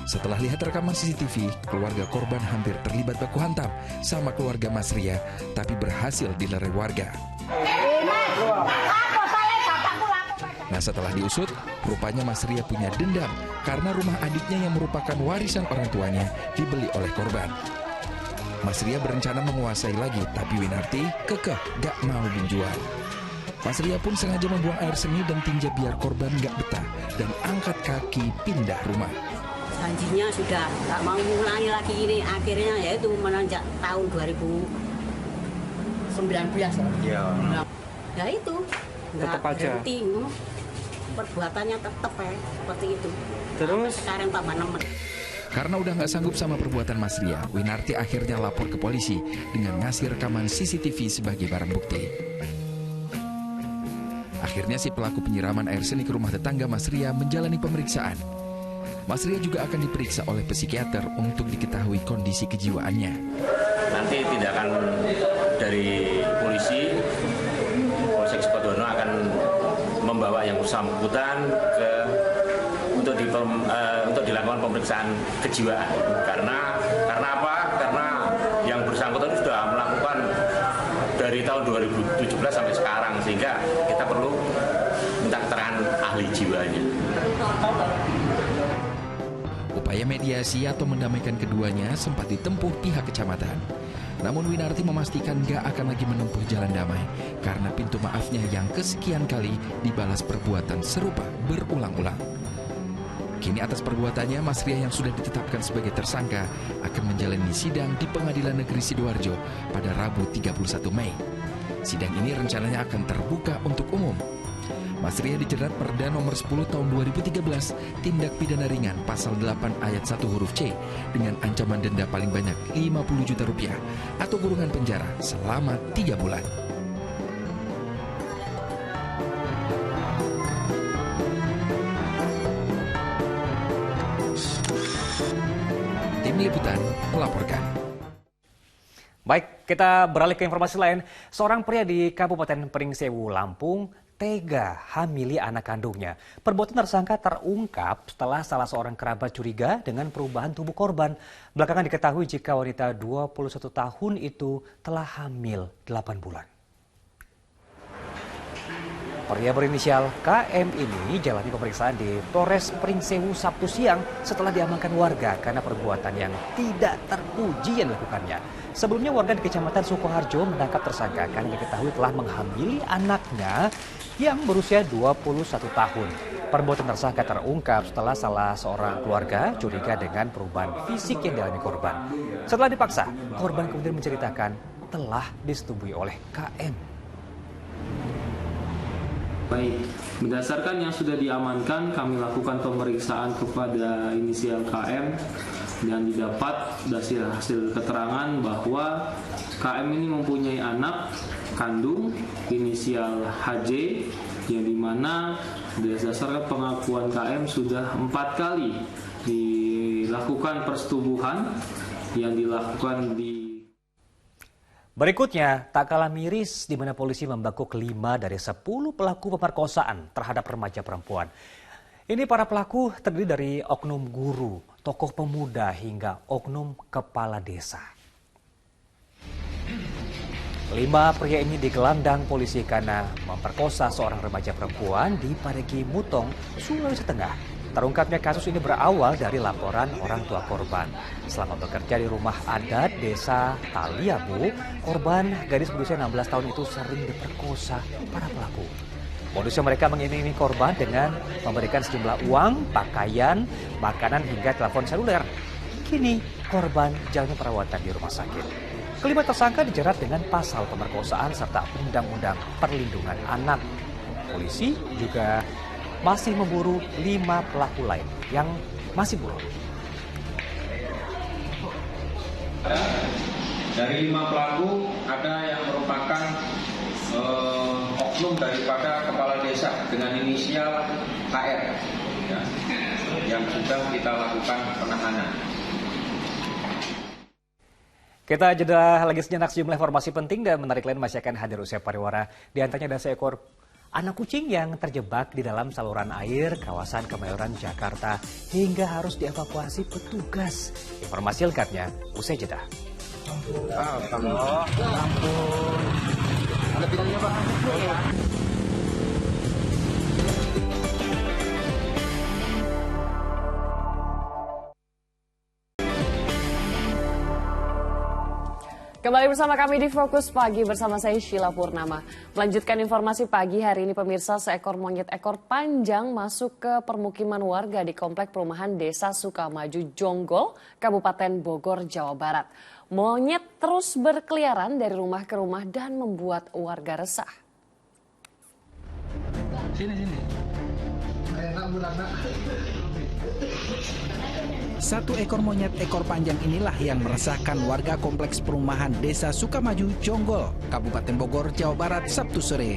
Setelah lihat rekaman CCTV, keluarga korban hampir terlibat baku hantam sama keluarga Mas Ria, tapi berhasil dilerai warga. Nah, setelah diusut, rupanya Mas Ria punya dendam karena rumah adiknya yang merupakan warisan orang tuanya dibeli oleh korban. Mas Ria berencana menguasai lagi, tapi Winarti kekeh gak mau dijual. Mas Ria pun sengaja membuang air seni dan tinja biar korban gak betah dan angkat kaki pindah rumah. Janjinya sudah gak mau mengulangi lagi ini, akhirnya yaitu menanjak tahun 2019 ya. Ya itu, nggak berhenti. Perbuatannya tetap seperti itu. Terus sekarang tambah nemen. Karena udah nggak sanggup sama perbuatan Mas Ria, Winarti akhirnya lapor ke polisi dengan ngasih rekaman CCTV sebagai barang bukti. Akhirnya si pelaku penyiraman air seni ke rumah tetangga Mas Ria menjalani pemeriksaan. Mas Ria juga akan diperiksa oleh psikiater untuk diketahui kondisi kejiwaannya. Nanti tindakan dari polisi Polsek Sukodono akan membawa yang bersangkutan untuk dilakukan pemeriksaan kejiwaan. Karena apa? Karena yang bersangkutan sudah melakukan dari tahun 2017 sampai sekarang, sehingga kita perlu minta keterangan ahli jiwanya. Upaya mediasi atau mendamaikan keduanya sempat ditempuh pihak kecamatan. Namun Winarti memastikan gak akan lagi menempuh jalan damai karena pintu maafnya yang kesekian kali dibalas perbuatan serupa berulang-ulang. Kini atas perbuatannya, Mas Ria yang sudah ditetapkan sebagai tersangka akan menjalani sidang di Pengadilan Negeri Sidoarjo pada Rabu 31 Mei. Sidang ini rencananya akan terbuka untuk umum. Mas Ria dijerat Perda nomor 10 tahun 2013 tindak pidana ringan pasal 8 ayat 1 huruf C dengan ancaman denda paling banyak 50 juta rupiah atau kurungan penjara selama 3 bulan. Tim Liputan melaporkan. Baik, kita beralih ke informasi lain. Seorang pria di Kabupaten Pringsewu, Lampung tega hamili anak kandungnya. Perbuatan tersangka terungkap setelah salah seorang kerabat curiga dengan perubahan tubuh korban. Belakangan diketahui jika wanita 21 tahun itu telah hamil 8 bulan. Pria berinisial KM ini jalani pemeriksaan di Polres Pringsewu Sabtu siang setelah diamankan warga karena perbuatan yang tidak terpuji yang dilakukannya. Sebelumnya warga di Kecamatan Sukoharjo menangkap tersangka karena diketahui telah menghamili anaknya yang berusia 21 tahun. Perbuatan tersangka terungkap setelah salah seorang keluarga curiga dengan perubahan fisik yang dialami korban. Setelah dipaksa, korban kemudian menceritakan telah disetubui oleh KM. Baik, berdasarkan yang sudah diamankan, kami lakukan pemeriksaan kepada inisial KM dan didapat dari hasil keterangan bahwa KM ini mempunyai anak kandung inisial HJ yang dimana berdasarkan pengakuan KM sudah 4 kali dilakukan persetubuhan yang dilakukan di. Berikutnya, tak kalah miris di mana polisi membekuk 5 dari 10 pelaku pemerkosaan terhadap remaja perempuan. Ini para pelaku terdiri dari oknum guru, tokoh pemuda hingga oknum kepala desa. 5 pria ini digelandang polisi karena memperkosa seorang remaja perempuan di Parigi Mutong, Sulawesi Tengah. Terungkapnya kasus ini berawal dari laporan orang tua korban. Selama bekerja di rumah adat desa Taliabu, korban gadis berusia 16 tahun itu sering diperkosa para pelaku. Modusnya mereka mengiming-imingi korban dengan memberikan sejumlah uang, pakaian, makanan hingga telepon seluler. Kini korban jalani perawatan di rumah sakit. Kelima tersangka dijerat dengan pasal pemerkosaan serta Undang-Undang Perlindungan Anak. Polisi juga masih memburu 5 pelaku lain yang masih buron. Dari 5 pelaku ada yang merupakan oknum daripada kepala desa dengan inisial HR ya, yang sudah kita lakukan penahanan. Kita jeda lagi sejenak, sejumlah informasi penting dan menarik lain masih akan hadir usai pariwara. Di antaranya ada seekor anak kucing yang terjebak di dalam saluran air kawasan Kemayoran, Jakarta hingga harus dievakuasi petugas. Informasi lengkapnya usai jeda. Ada pidangnya, Pak. Kembali bersama kami di Fokus Pagi bersama saya Sheila Purnama. Melanjutkan informasi pagi hari ini pemirsa, seekor monyet ekor panjang masuk ke permukiman warga di Komplek Perumahan Desa Sukamaju Jonggol, Kabupaten Bogor, Jawa Barat. Monyet terus berkeliaran dari rumah ke rumah dan membuat warga resah. Sini. Satu ekor monyet ekor panjang inilah yang meresahkan warga kompleks perumahan Desa Sukamaju Jonggol, Kabupaten Bogor, Jawa Barat, Sabtu sore.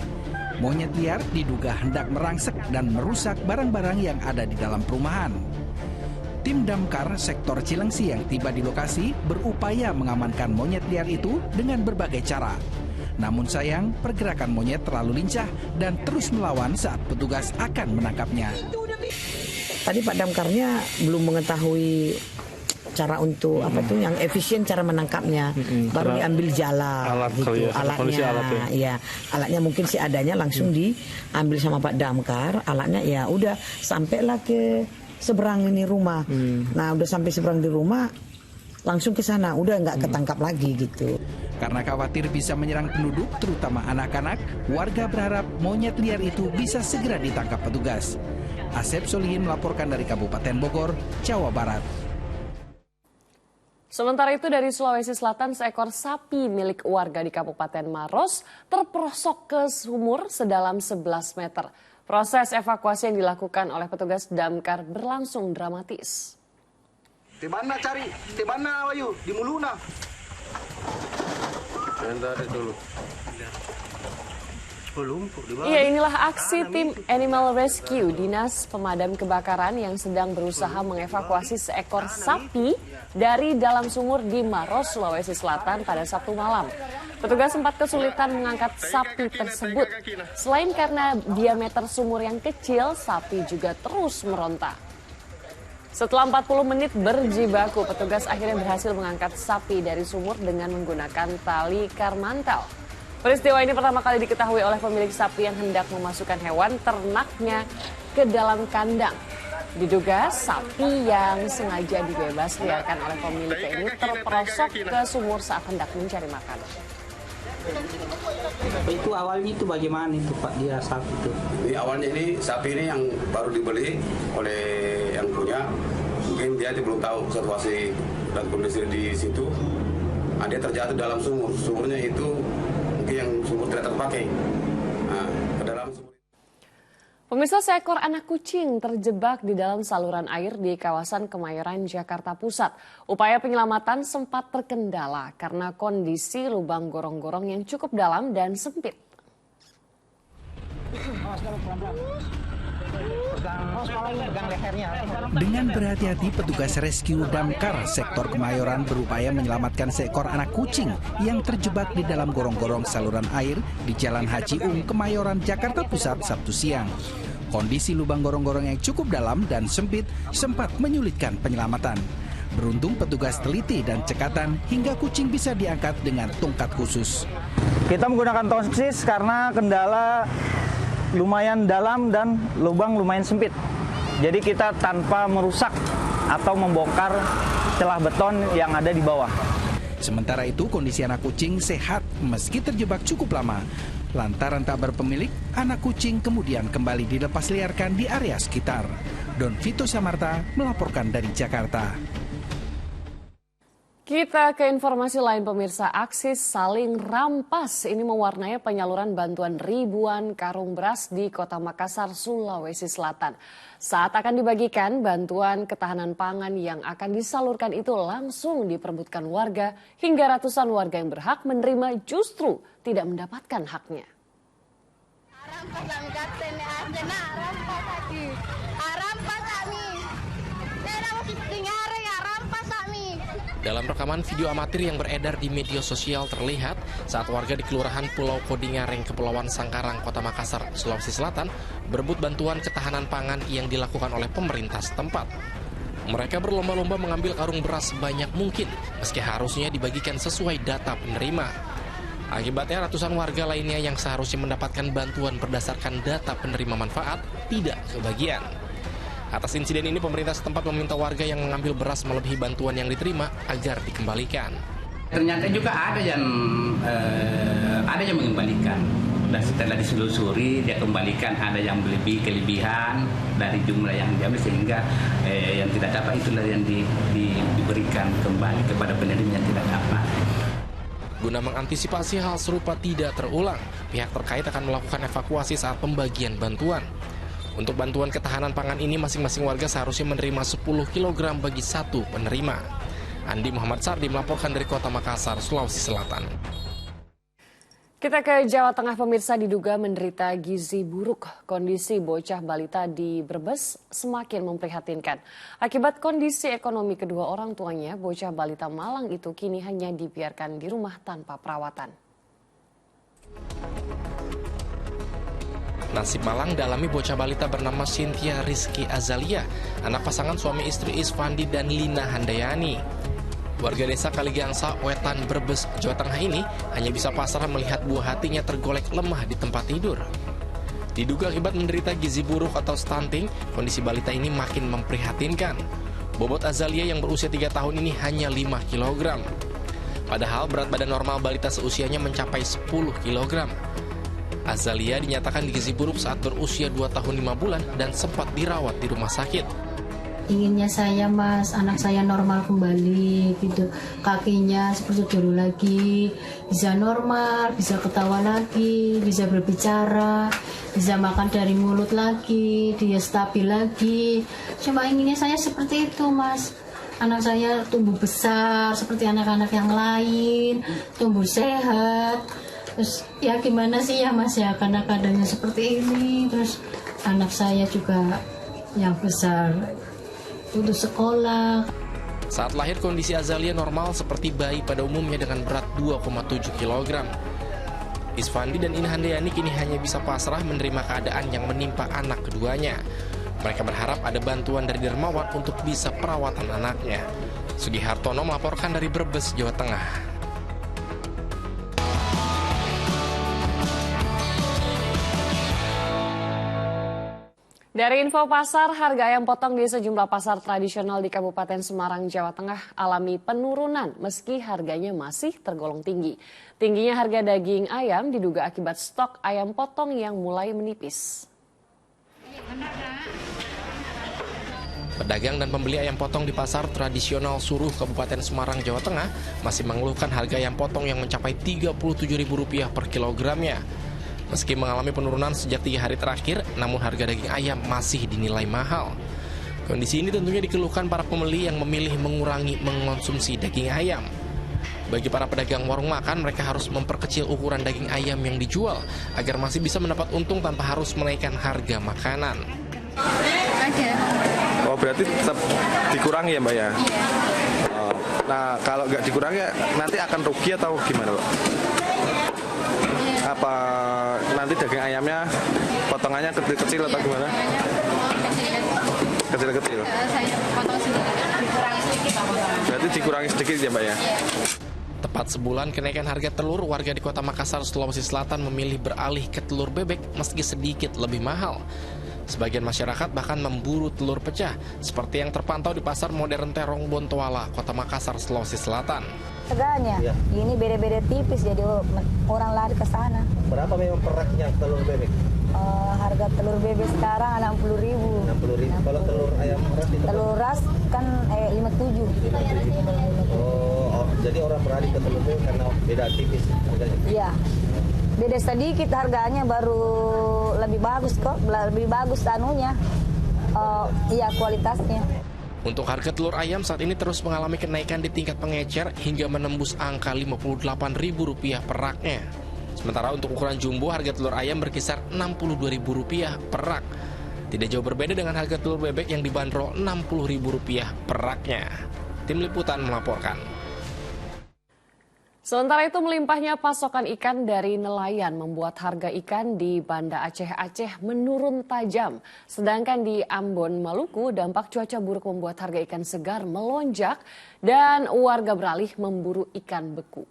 Monyet liar diduga hendak merangsek dan merusak barang-barang yang ada di dalam perumahan. Tim Damkar sektor Cilengsi yang tiba di lokasi berupaya mengamankan monyet liar itu dengan berbagai cara. Namun sayang, pergerakan monyet terlalu lincah dan terus melawan saat petugas akan menangkapnya. Tadi Pak Damkarnya belum mengetahui cara untuk apa tuh yang efisien cara menangkapnya. Baru diambil jala alat gitu. Alatnya. Iya, alatnya mungkin seadanya langsung diambil sama Pak Damkar. Alatnya ya udah sampailah ke seberang ini rumah. Nah, udah sampai seberang di rumah langsung ke sana, udah nggak ketangkap lagi gitu. Karena khawatir bisa menyerang penduduk, terutama anak-anak, warga berharap monyet liar itu bisa segera ditangkap petugas. Asep Solihin melaporkan dari Kabupaten Bogor, Jawa Barat. Sementara itu dari Sulawesi Selatan, seekor sapi milik warga di Kabupaten Maros terperosok ke sumur sedalam 11 meter. Proses evakuasi yang dilakukan oleh petugas damkar berlangsung dramatis. Di mana cari? Di mana Wayu? Di Muluna. Bentar dulu. Iya, inilah aksi tim Animal Rescue Dinas Pemadam Kebakaran yang sedang berusaha mengevakuasi seekor sapi dari dalam sumur di Maros, Sulawesi Selatan pada Sabtu malam. Petugas sempat kesulitan mengangkat sapi tersebut. Selain karena diameter sumur yang kecil, sapi juga terus meronta. Setelah 40 menit berjibaku, petugas akhirnya berhasil mengangkat sapi dari sumur dengan menggunakan tali karmantel. Peristiwa ini pertama kali diketahui oleh pemilik sapi yang hendak memasukkan hewan ternaknya ke dalam kandang. Diduga sapi yang sengaja dibebas liarkan oleh pemiliknya ini terperosok ke sumur saat hendak mencari makan. Itu awalnya itu bagaimana itu Pak dia sapi itu? Awalnya ini sapi ini yang baru dibeli oleh yang punya. Mungkin dia belum tahu situasi dan kondisi di situ. Dia terjatuh dalam sumur. Sumurnya itu mungkin yang sumur tidak terpakai. Ke dalam sumur. Pemirsa, seekor anak kucing terjebak di dalam saluran air di kawasan Kemayoran, Jakarta Pusat. Upaya penyelamatan sempat terkendala karena kondisi lubang gorong-gorong yang cukup dalam dan sempit. Dengan berhati-hati, petugas rescue damkar sektor Kemayoran berupaya menyelamatkan seekor anak kucing yang terjebak di dalam gorong-gorong saluran air di Jalan Haji Kemayoran, Jakarta Pusat, Sabtu siang. Kondisi lubang gorong-gorong yang cukup dalam dan sempit sempat menyulitkan penyelamatan. Beruntung petugas teliti dan cekatan hingga kucing bisa diangkat dengan tongkat khusus. Kita menggunakan tongsis karena kendala lumayan dalam dan lubang lumayan sempit. Jadi kita tanpa merusak atau membongkar celah beton yang ada di bawah. Sementara itu kondisi anak kucing sehat meski terjebak cukup lama. Lantaran tak berpemilik, anak kucing kemudian kembali dilepas liarkan di area sekitar. Don Vito Samarta melaporkan dari Jakarta. Kita ke informasi lain pemirsa, aksi saling rampas ini mewarnai penyaluran bantuan ribuan karung beras di Kota Makassar, Sulawesi Selatan. Saat akan dibagikan, bantuan ketahanan pangan yang akan disalurkan itu langsung diperebutkan warga hingga ratusan warga yang berhak menerima justru tidak mendapatkan haknya. Dalam rekaman video amatir yang beredar di media sosial terlihat saat warga di Kelurahan Pulau Kodingareng, Kepulauan Sangkarang, Kota Makassar, Sulawesi Selatan berebut bantuan ketahanan pangan yang dilakukan oleh pemerintah setempat. Mereka berlomba-lomba mengambil karung beras sebanyak mungkin meski harusnya dibagikan sesuai data penerima. Akibatnya ratusan warga lainnya yang seharusnya mendapatkan bantuan berdasarkan data penerima manfaat tidak kebagian. Atas insiden ini, pemerintah setempat meminta warga yang mengambil beras melebihi bantuan yang diterima agar dikembalikan. Ternyata juga ada yang mengembalikan. Dan setelah diselusuri, dia kembalikan ada yang kelebihan dari jumlah yang diambil sehingga yang tidak dapat itulah yang diberikan kembali kepada penerima yang tidak dapat. Guna mengantisipasi hal serupa tidak terulang, pihak terkait akan melakukan evakuasi saat pembagian bantuan. Untuk bantuan ketahanan pangan ini, masing-masing warga seharusnya menerima 10 kg bagi satu penerima. Andi Muhammad Sardi melaporkan dari Kota Makassar, Sulawesi Selatan. Kita ke Jawa Tengah pemirsa, diduga menderita gizi buruk. Kondisi bocah balita di Brebes semakin memprihatinkan. Akibat kondisi ekonomi kedua orang tuanya, bocah balita Malang itu kini hanya dibiarkan di rumah tanpa perawatan. Nasib malang dialami bocah balita bernama Cynthia Rizky Azalia, anak pasangan suami istri Isfandi dan Lina Handayani. Warga desa Kaligangsa, Wetan, Brebes, Jawa Tengah ini hanya bisa pasrah melihat buah hatinya tergolek lemah di tempat tidur. Diduga akibat menderita gizi buruk atau stunting, kondisi balita ini makin memprihatinkan. Bobot Azalia yang berusia 3 tahun ini hanya 5 kg. Padahal berat badan normal balita seusianya mencapai 10 kg. Azalia dinyatakan gizi buruk saat berusia 2 tahun 5 bulan dan sempat dirawat di rumah sakit. Inginnya saya, Mas, anak saya normal kembali gitu. Kakinya seperti dulu lagi, bisa normal, bisa ketawa lagi, bisa berbicara, bisa makan dari mulut lagi, dia stabil lagi. Cuma inginnya saya seperti itu, Mas. Anak saya tumbuh besar seperti anak-anak yang lain, tumbuh sehat. Terus ya gimana sih ya Mas ya, karena keadaannya seperti ini. Terus anak saya juga yang besar putus sekolah. Saat lahir kondisi Azalia normal seperti bayi pada umumnya dengan berat 2,7 kg. Isfandi dan Inhan Deyani kini hanya bisa pasrah menerima keadaan yang menimpa anak keduanya. Mereka berharap ada bantuan dari dermawan untuk bisa perawatan anaknya. Sugi Hartono melaporkan dari Brebes, Jawa Tengah. Dari info pasar, harga ayam potong di sejumlah pasar tradisional di Kabupaten Semarang, Jawa Tengah alami penurunan meski harganya masih tergolong tinggi. Tingginya harga daging ayam diduga akibat stok ayam potong yang mulai menipis. Pedagang dan pembeli ayam potong di pasar tradisional Suruh, Kabupaten Semarang, Jawa Tengah masih mengeluhkan harga ayam potong yang mencapai Rp37.000 per kilogramnya. Meski mengalami penurunan sejak 3 hari terakhir, namun harga daging ayam masih dinilai mahal. Kondisi ini tentunya dikeluhkan para pembeli yang memilih mengurangi mengonsumsi daging ayam. Bagi para pedagang warung makan, mereka harus memperkecil ukuran daging ayam yang dijual agar masih bisa mendapat untung tanpa harus menaikkan harga makanan. Oh, berarti tetap dikurangi ya, Mbak ya? Nah, kalau nggak dikurangi nanti akan rugi atau gimana, Pak? Apa nanti daging ayamnya potongannya kecil-kecil atau gimana? Kecil-kecil. Saya potong sedikit, dikurangi sedikit. Berarti dikurangi sedikit ya, Mbak ya? Tepat sebulan kenaikan harga telur, warga di Kota Makassar, Sulawesi Selatan memilih beralih ke telur bebek meski sedikit lebih mahal. Sebagian masyarakat bahkan memburu telur pecah, seperti yang terpantau di Pasar Modern Terong, Bontoala, Kota Makassar, Sulawesi Selatan. Harganya, ini beda-beda tipis, jadi orang lari ke sana. Berapa memang peraknya telur bebek? Harga telur bebek sekarang 60.000. 60.000. Kalau telur ayam ras itu? Telur ras kan 57. Oh, jadi orang beralih ke telur bebek karena beda tipis harganya? Iya. Beda sedikit harganya, baru lebih bagus kok, lebih bagus anunya. Iya, kualitasnya. Untuk harga telur ayam saat ini terus mengalami kenaikan di tingkat pengecer hingga menembus angka Rp58.000 per raknya. Sementara untuk ukuran jumbo harga telur ayam berkisar Rp62.000 per rak. Tidak jauh berbeda dengan harga telur bebek yang dibanderol Rp60.000 per raknya. Tim Liputan melaporkan. Sementara itu melimpahnya pasokan ikan dari nelayan membuat harga ikan di Banda Aceh menurun tajam. Sedangkan di Ambon, Maluku, dampak cuaca buruk membuat harga ikan segar melonjak dan warga beralih memburu ikan beku.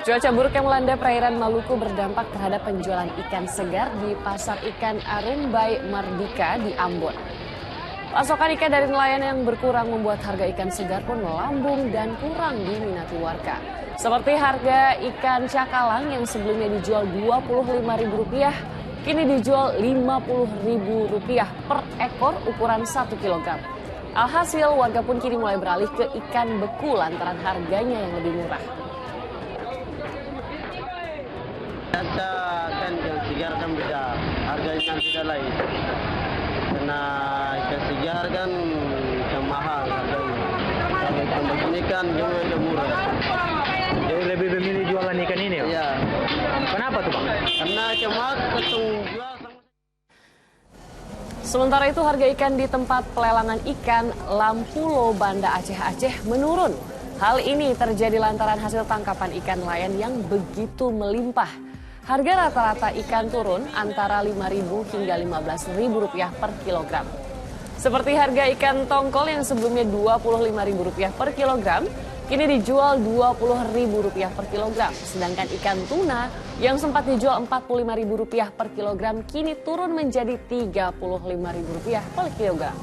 Cuaca buruk yang melanda perairan Maluku berdampak terhadap penjualan ikan segar di Pasar Ikan Arumbai Mardika di Ambon. Pasokan ikan dari nelayan yang berkurang membuat harga ikan segar pun melambung dan kurang diminati warga. Seperti harga ikan cakalang yang sebelumnya dijual Rp25.000, kini dijual Rp50.000 per ekor ukuran 1 kg. Alhasil warga pun kini mulai beralih ke ikan beku lantaran harganya yang lebih murah. Harga ikan segar kan beda, harganya tidak lain. Karena ikan segar kan ikan mahal harganya. Kalau ikan begini kan jumlahnya murah. Jadi lebih memilih jualan ikan ini ya? Iya. Kenapa tuh, Bang? Karena cuma ketemu jual. Sementara itu harga ikan di tempat pelelangan ikan Lampulo Banda Aceh menurun. Hal ini terjadi lantaran hasil tangkapan ikan nelayan yang begitu melimpah. Harga rata-rata ikan turun antara Rp5.000 hingga Rp15.000 per kilogram. Seperti harga ikan tongkol yang sebelumnya Rp25.000 per kilogram, kini dijual Rp20.000 per kilogram. Sedangkan ikan tuna yang sempat dijual Rp45.000 per kilogram, kini turun menjadi Rp35.000 per kilogram.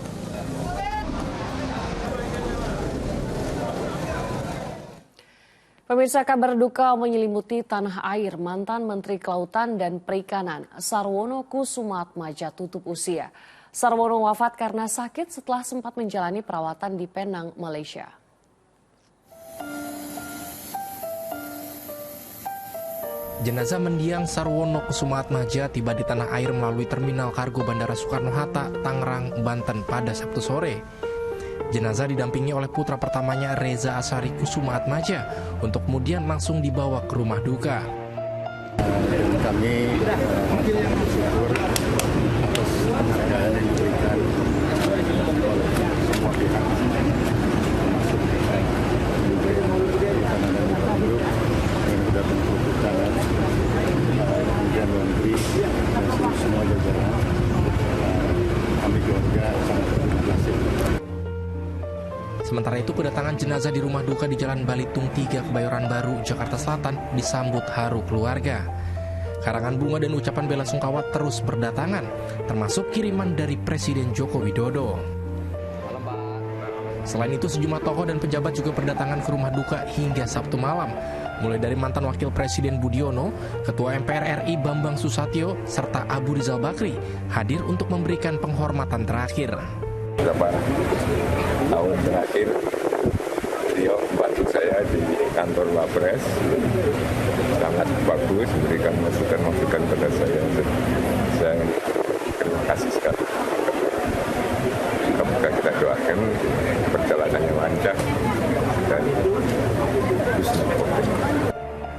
Pemirsa, kabar duka menyelimuti tanah air. Mantan Menteri Kelautan dan Perikanan Sarwono Kusumaatmadja tutup usia. Sarwono wafat karena sakit setelah sempat menjalani perawatan di Penang, Malaysia. Jenazah mendiang Sarwono Kusumaatmadja tiba di tanah air melalui Terminal Kargo Bandara Soekarno-Hatta, Tangerang, Banten pada Sabtu sore. Jenazah didampingi oleh putra pertamanya Reza Asari Kusumaatmadja untuk kemudian langsung dibawa ke rumah duka. Kami bersyukur atas penghargaan yang diberikan oleh Sementara itu, kedatangan jenazah di rumah duka di Jalan Balitung 3, Kebayoran Baru, Jakarta Selatan disambut haru keluarga. Karangan bunga dan ucapan bela sungkawa terus berdatangan, termasuk kiriman dari Presiden Joko Widodo. Selain itu, sejumlah tokoh dan pejabat juga berdatangan ke rumah duka hingga Sabtu malam. Mulai dari mantan Wakil Presiden Budiono, Ketua MPR RI Bambang Susatyo, serta Abu Rizal Bakri hadir untuk memberikan penghormatan terakhir. Beberapa tahun terakhir beliau membantu saya di kantor Wapres, sangat bagus, memberikan masukan-masukan pada saya. Saya terima kasih sekali. Semoga kita doakan perjalanannya lancar dan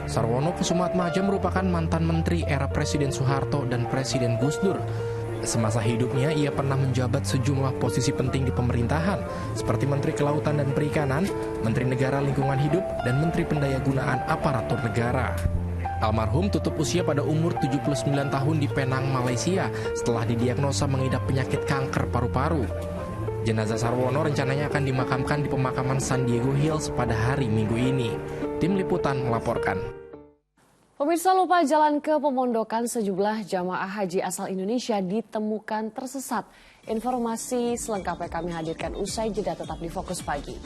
Sarwono Kusumaatmadja merupakan mantan menteri era Presiden Soeharto dan Presiden Gus Dur. Semasa hidupnya, ia pernah menjabat sejumlah posisi penting di pemerintahan, seperti Menteri Kelautan dan Perikanan, Menteri Negara Lingkungan Hidup, dan Menteri Pendayagunaan Aparatur Negara. Almarhum tutup usia pada umur 79 tahun di Penang, Malaysia, setelah didiagnosa mengidap penyakit kanker paru-paru. Jenazah Sarwono rencananya akan dimakamkan di pemakaman San Diego Hills pada hari Minggu ini. Tim Liputan melaporkan. Pemirsa, lupa jalan ke pemondokan sejumlah jamaah haji asal Indonesia ditemukan tersesat. Informasi selengkapnya kami hadirkan usai jeda, tetap di Fokus Pagi.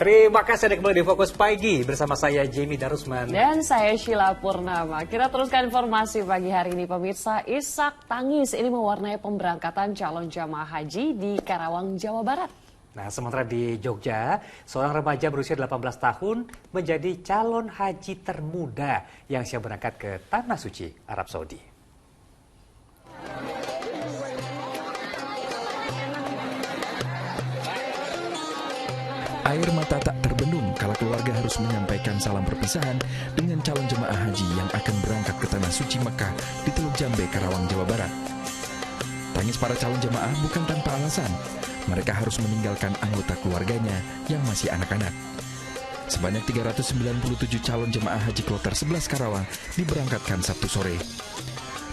Terima kasih Anda kembali di Fokus Pagi bersama saya Jamie Darusman. Dan saya Sheila Purnama. Kita teruskan informasi pagi hari ini, pemirsa. Isak tangis ini mewarnai pemberangkatan calon jamaah haji di Karawang, Jawa Barat. Nah, sementara di Jogja, seorang remaja berusia 18 tahun menjadi calon haji termuda yang siap berangkat ke Tanah Suci, Arab Saudi. Air mata tak terbendung kala keluarga harus menyampaikan salam perpisahan dengan calon jemaah haji yang akan berangkat ke Tanah Suci Mekah di Teluk Jambe, Karawang, Jawa Barat. Tangis para calon jemaah bukan tanpa alasan. Mereka harus meninggalkan anggota keluarganya yang masih anak-anak. Sebanyak 397 calon jemaah haji kloter 11 Karawang diberangkatkan Sabtu sore.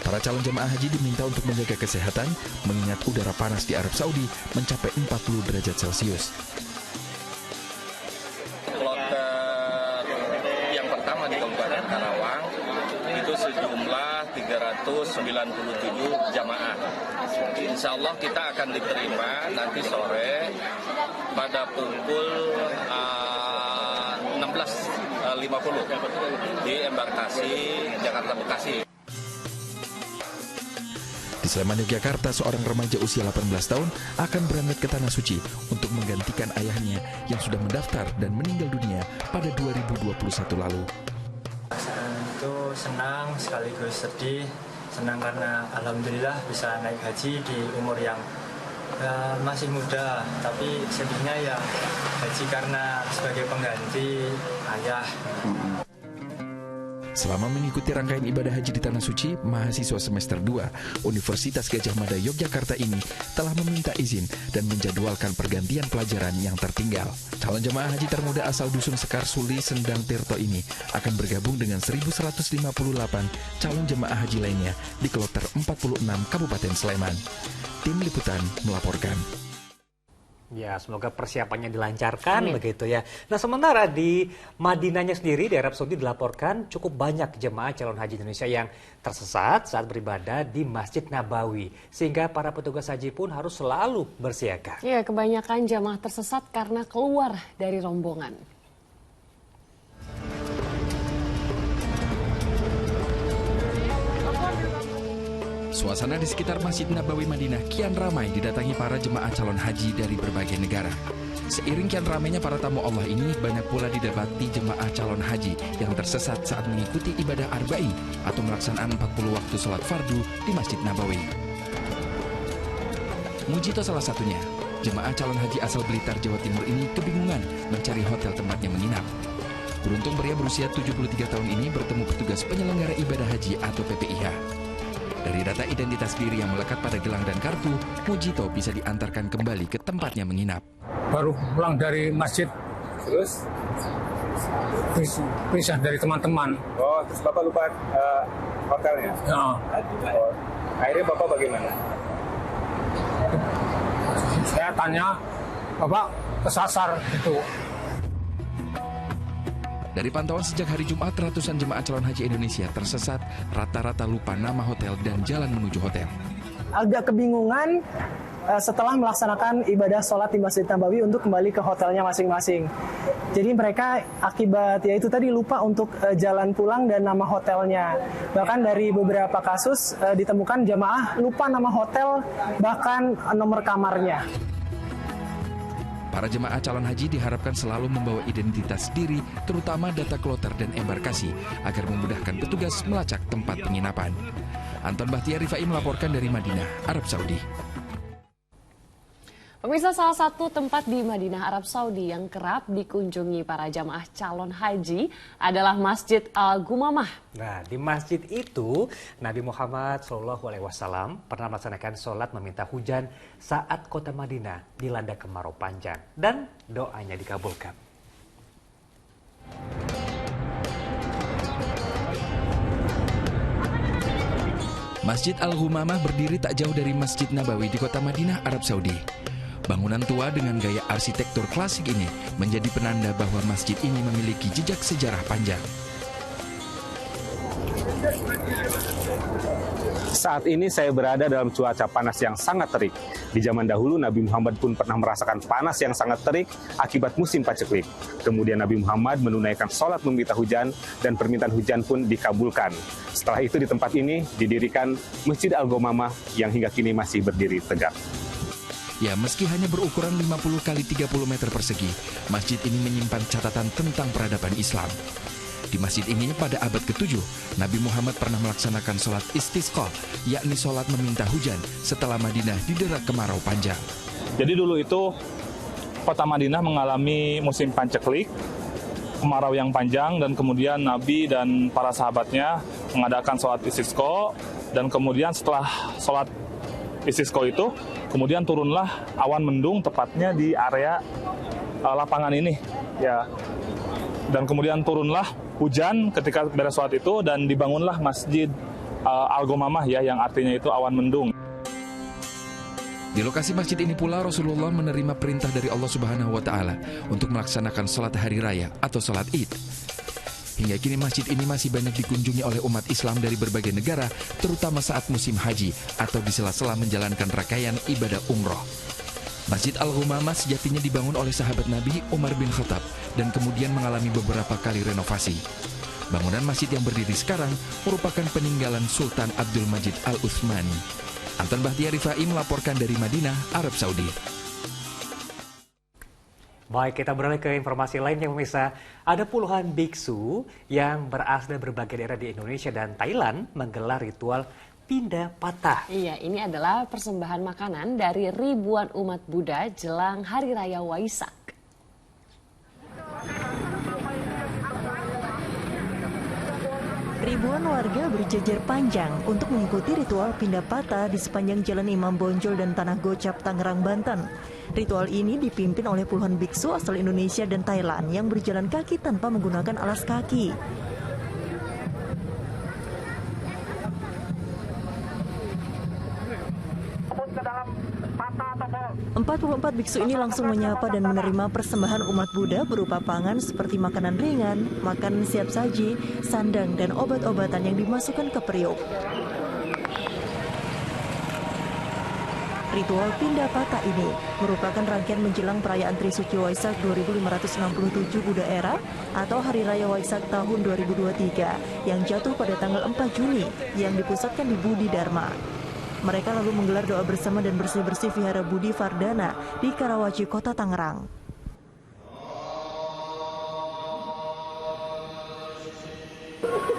Para calon jemaah haji diminta untuk menjaga kesehatan mengingat udara panas di Arab Saudi mencapai 40 derajat Celcius. Di Kabupaten Karawang itu sejumlah 397 jamaah. Insya Allah kita akan diterima nanti sore pada pukul 16.50 di embarkasi Jakarta Bekasi. Di Sleman, Yogyakarta, seorang remaja usia 18 tahun akan berangkat ke Tanah Suci untuk menggantikan ayahnya yang sudah mendaftar dan meninggal dunia pada 2021 lalu. Itu senang sekaligus sedih. Senang karena alhamdulillah bisa naik haji di umur yang masih muda, tapi sedihnya ya haji karena sebagai pengganti ayah. Selama mengikuti rangkaian ibadah haji di Tanah Suci, mahasiswa semester 2 Universitas Gadjah Mada Yogyakarta ini telah meminta izin dan menjadwalkan pergantian pelajaran yang tertinggal. Calon jemaah haji termuda asal Dusun Sekar Suli, Sendang Tirto ini akan bergabung dengan 1.158 calon jemaah haji lainnya di kloter 46 Kabupaten Sleman. Tim Liputan melaporkan. Ya, semoga persiapannya dilancarkan. Amin. Begitu ya. Nah, sementara di Madinahnya sendiri di Arab Saudi dilaporkan cukup banyak jemaah calon haji Indonesia yang tersesat saat beribadah di Masjid Nabawi, sehingga para petugas haji pun harus selalu bersiaga. Ya, kebanyakan jemaah tersesat karena keluar dari rombongan. Suasana di sekitar Masjid Nabawi Madinah kian ramai didatangi para jemaah calon haji dari berbagai negara. Seiring kian ramainya para tamu Allah ini, banyak pula didapati jemaah calon haji yang tersesat saat mengikuti ibadah Arba'i atau melaksanaan 40 waktu sholat fardu di Masjid Nabawi. Mujito salah satunya. Jemaah calon haji asal Blitar, Jawa Timur ini kebingungan mencari hotel tempatnya menginap. Beruntung pria berusia 73 tahun ini bertemu petugas penyelenggara ibadah haji atau PPIH. Dari data identitas diri yang melekat pada gelang dan kartu, Mujito bisa diantarkan kembali ke tempatnya menginap. Baru pulang dari masjid Terus? Pisah dari teman-teman. Oh, terus Bapak lupa hotelnya? Ya. Oh, akhirnya Bapak bagaimana? Saya tanya, Bapak kesasar gitu. Dari pantauan sejak hari Jumat, ratusan jemaah calon haji Indonesia tersesat, rata-rata lupa nama hotel dan jalan menuju hotel. Agak kebingungan setelah melaksanakan ibadah sholat di Masjid Nabawi untuk kembali ke hotelnya masing-masing. Jadi mereka akibat ya itu tadi lupa untuk jalan pulang dan nama hotelnya. Bahkan dari beberapa kasus ditemukan jamaah lupa nama hotel bahkan nomor kamarnya. Para jemaah calon haji diharapkan selalu membawa identitas diri, terutama data kloter dan embarkasi, agar memudahkan petugas melacak tempat penginapan. Anton Bahtiar Rifai melaporkan dari Madinah, Arab Saudi. Pemirsa, salah satu tempat di Madinah, Arab Saudi yang kerap dikunjungi para jamaah calon haji adalah Masjid Al-Ghumamah. Nah, di masjid itu Nabi Muhammad SAW pernah melaksanakan sholat meminta hujan saat kota Madinah dilanda kemarau panjang dan doanya dikabulkan. Masjid Al-Ghumamah berdiri tak jauh dari Masjid Nabawi di kota Madinah, Arab Saudi. Bangunan tua dengan gaya arsitektur klasik ini menjadi penanda bahwa masjid ini memiliki jejak sejarah panjang. Saat ini saya berada dalam cuaca panas yang sangat terik. Di zaman dahulu Nabi Muhammad pun pernah merasakan panas yang sangat terik akibat musim paceklik. Kemudian Nabi Muhammad menunaikan sholat meminta hujan dan permintaan hujan pun dikabulkan. Setelah itu di tempat ini didirikan Masjid Al-Ghumamah yang hingga kini masih berdiri tegak. Ya, meski hanya berukuran 50 kali 30 meter persegi, masjid ini menyimpan catatan tentang peradaban Islam. Di masjid ini pada abad ke-7, Nabi Muhammad pernah melaksanakan sholat istisqa, yakni sholat meminta hujan setelah Madinah didera kemarau panjang. Jadi dulu itu kota Madinah mengalami musim panceklik, kemarau yang panjang, dan kemudian Nabi dan para sahabatnya mengadakan sholat istisqa, dan kemudian setelah sholat istisqa itu, kemudian turunlah awan mendung tepatnya di area lapangan ini, ya. Dan kemudian turunlah hujan ketika beres sholat itu dan dibangunlah Masjid Al-Ghumamah, ya, yang artinya itu awan mendung. Di lokasi masjid ini pula Rasulullah menerima perintah dari Allah Subhanahu wa Ta'ala untuk melaksanakan sholat hari raya atau sholat Id. Hingga kini masjid ini masih banyak dikunjungi oleh umat Islam dari berbagai negara, terutama saat musim haji atau di sela-sela menjalankan rangkaian ibadah umroh. Masjid Al-Ghumamah sejatinya dibangun oleh sahabat Nabi Umar bin Khattab dan kemudian mengalami beberapa kali renovasi. Bangunan masjid yang berdiri sekarang merupakan peninggalan Sultan Abdul Majid Al-Utsmani. Anton Bahtiar Rifai melaporkan dari Madinah, Arab Saudi. Baik, kita beralih ke informasi lainnya pemirsa. Ada puluhan biksu yang berasal dari berbagai daerah di Indonesia dan Thailand menggelar ritual pindah patah. Iya, ini adalah persembahan makanan dari ribuan umat Buddha jelang Hari Raya Waisak. Ribuan warga berjejer panjang untuk mengikuti ritual pindah patah di sepanjang Jalan Imam Bonjol dan Tanah Gocap, Tangerang, Banten. Ritual ini dipimpin oleh puluhan biksu asal Indonesia dan Thailand yang berjalan kaki tanpa menggunakan alas kaki. 44 biksu ini langsung menyapa dan menerima persembahan umat Buddha berupa pangan seperti makanan ringan, makanan siap saji, sandang, dan obat-obatan yang dimasukkan ke periuk. Ritual pindah patah ini merupakan rangkaian menjelang perayaan Trisuci Waisak 2567 Buddha Era atau Hari Raya Waisak tahun 2023 yang jatuh pada tanggal 4 Juni yang dipusatkan di Budi Dharma. Mereka lalu menggelar doa bersama dan bersih-bersih Vihara Budi Vardana di Karawaci, Kota Tangerang.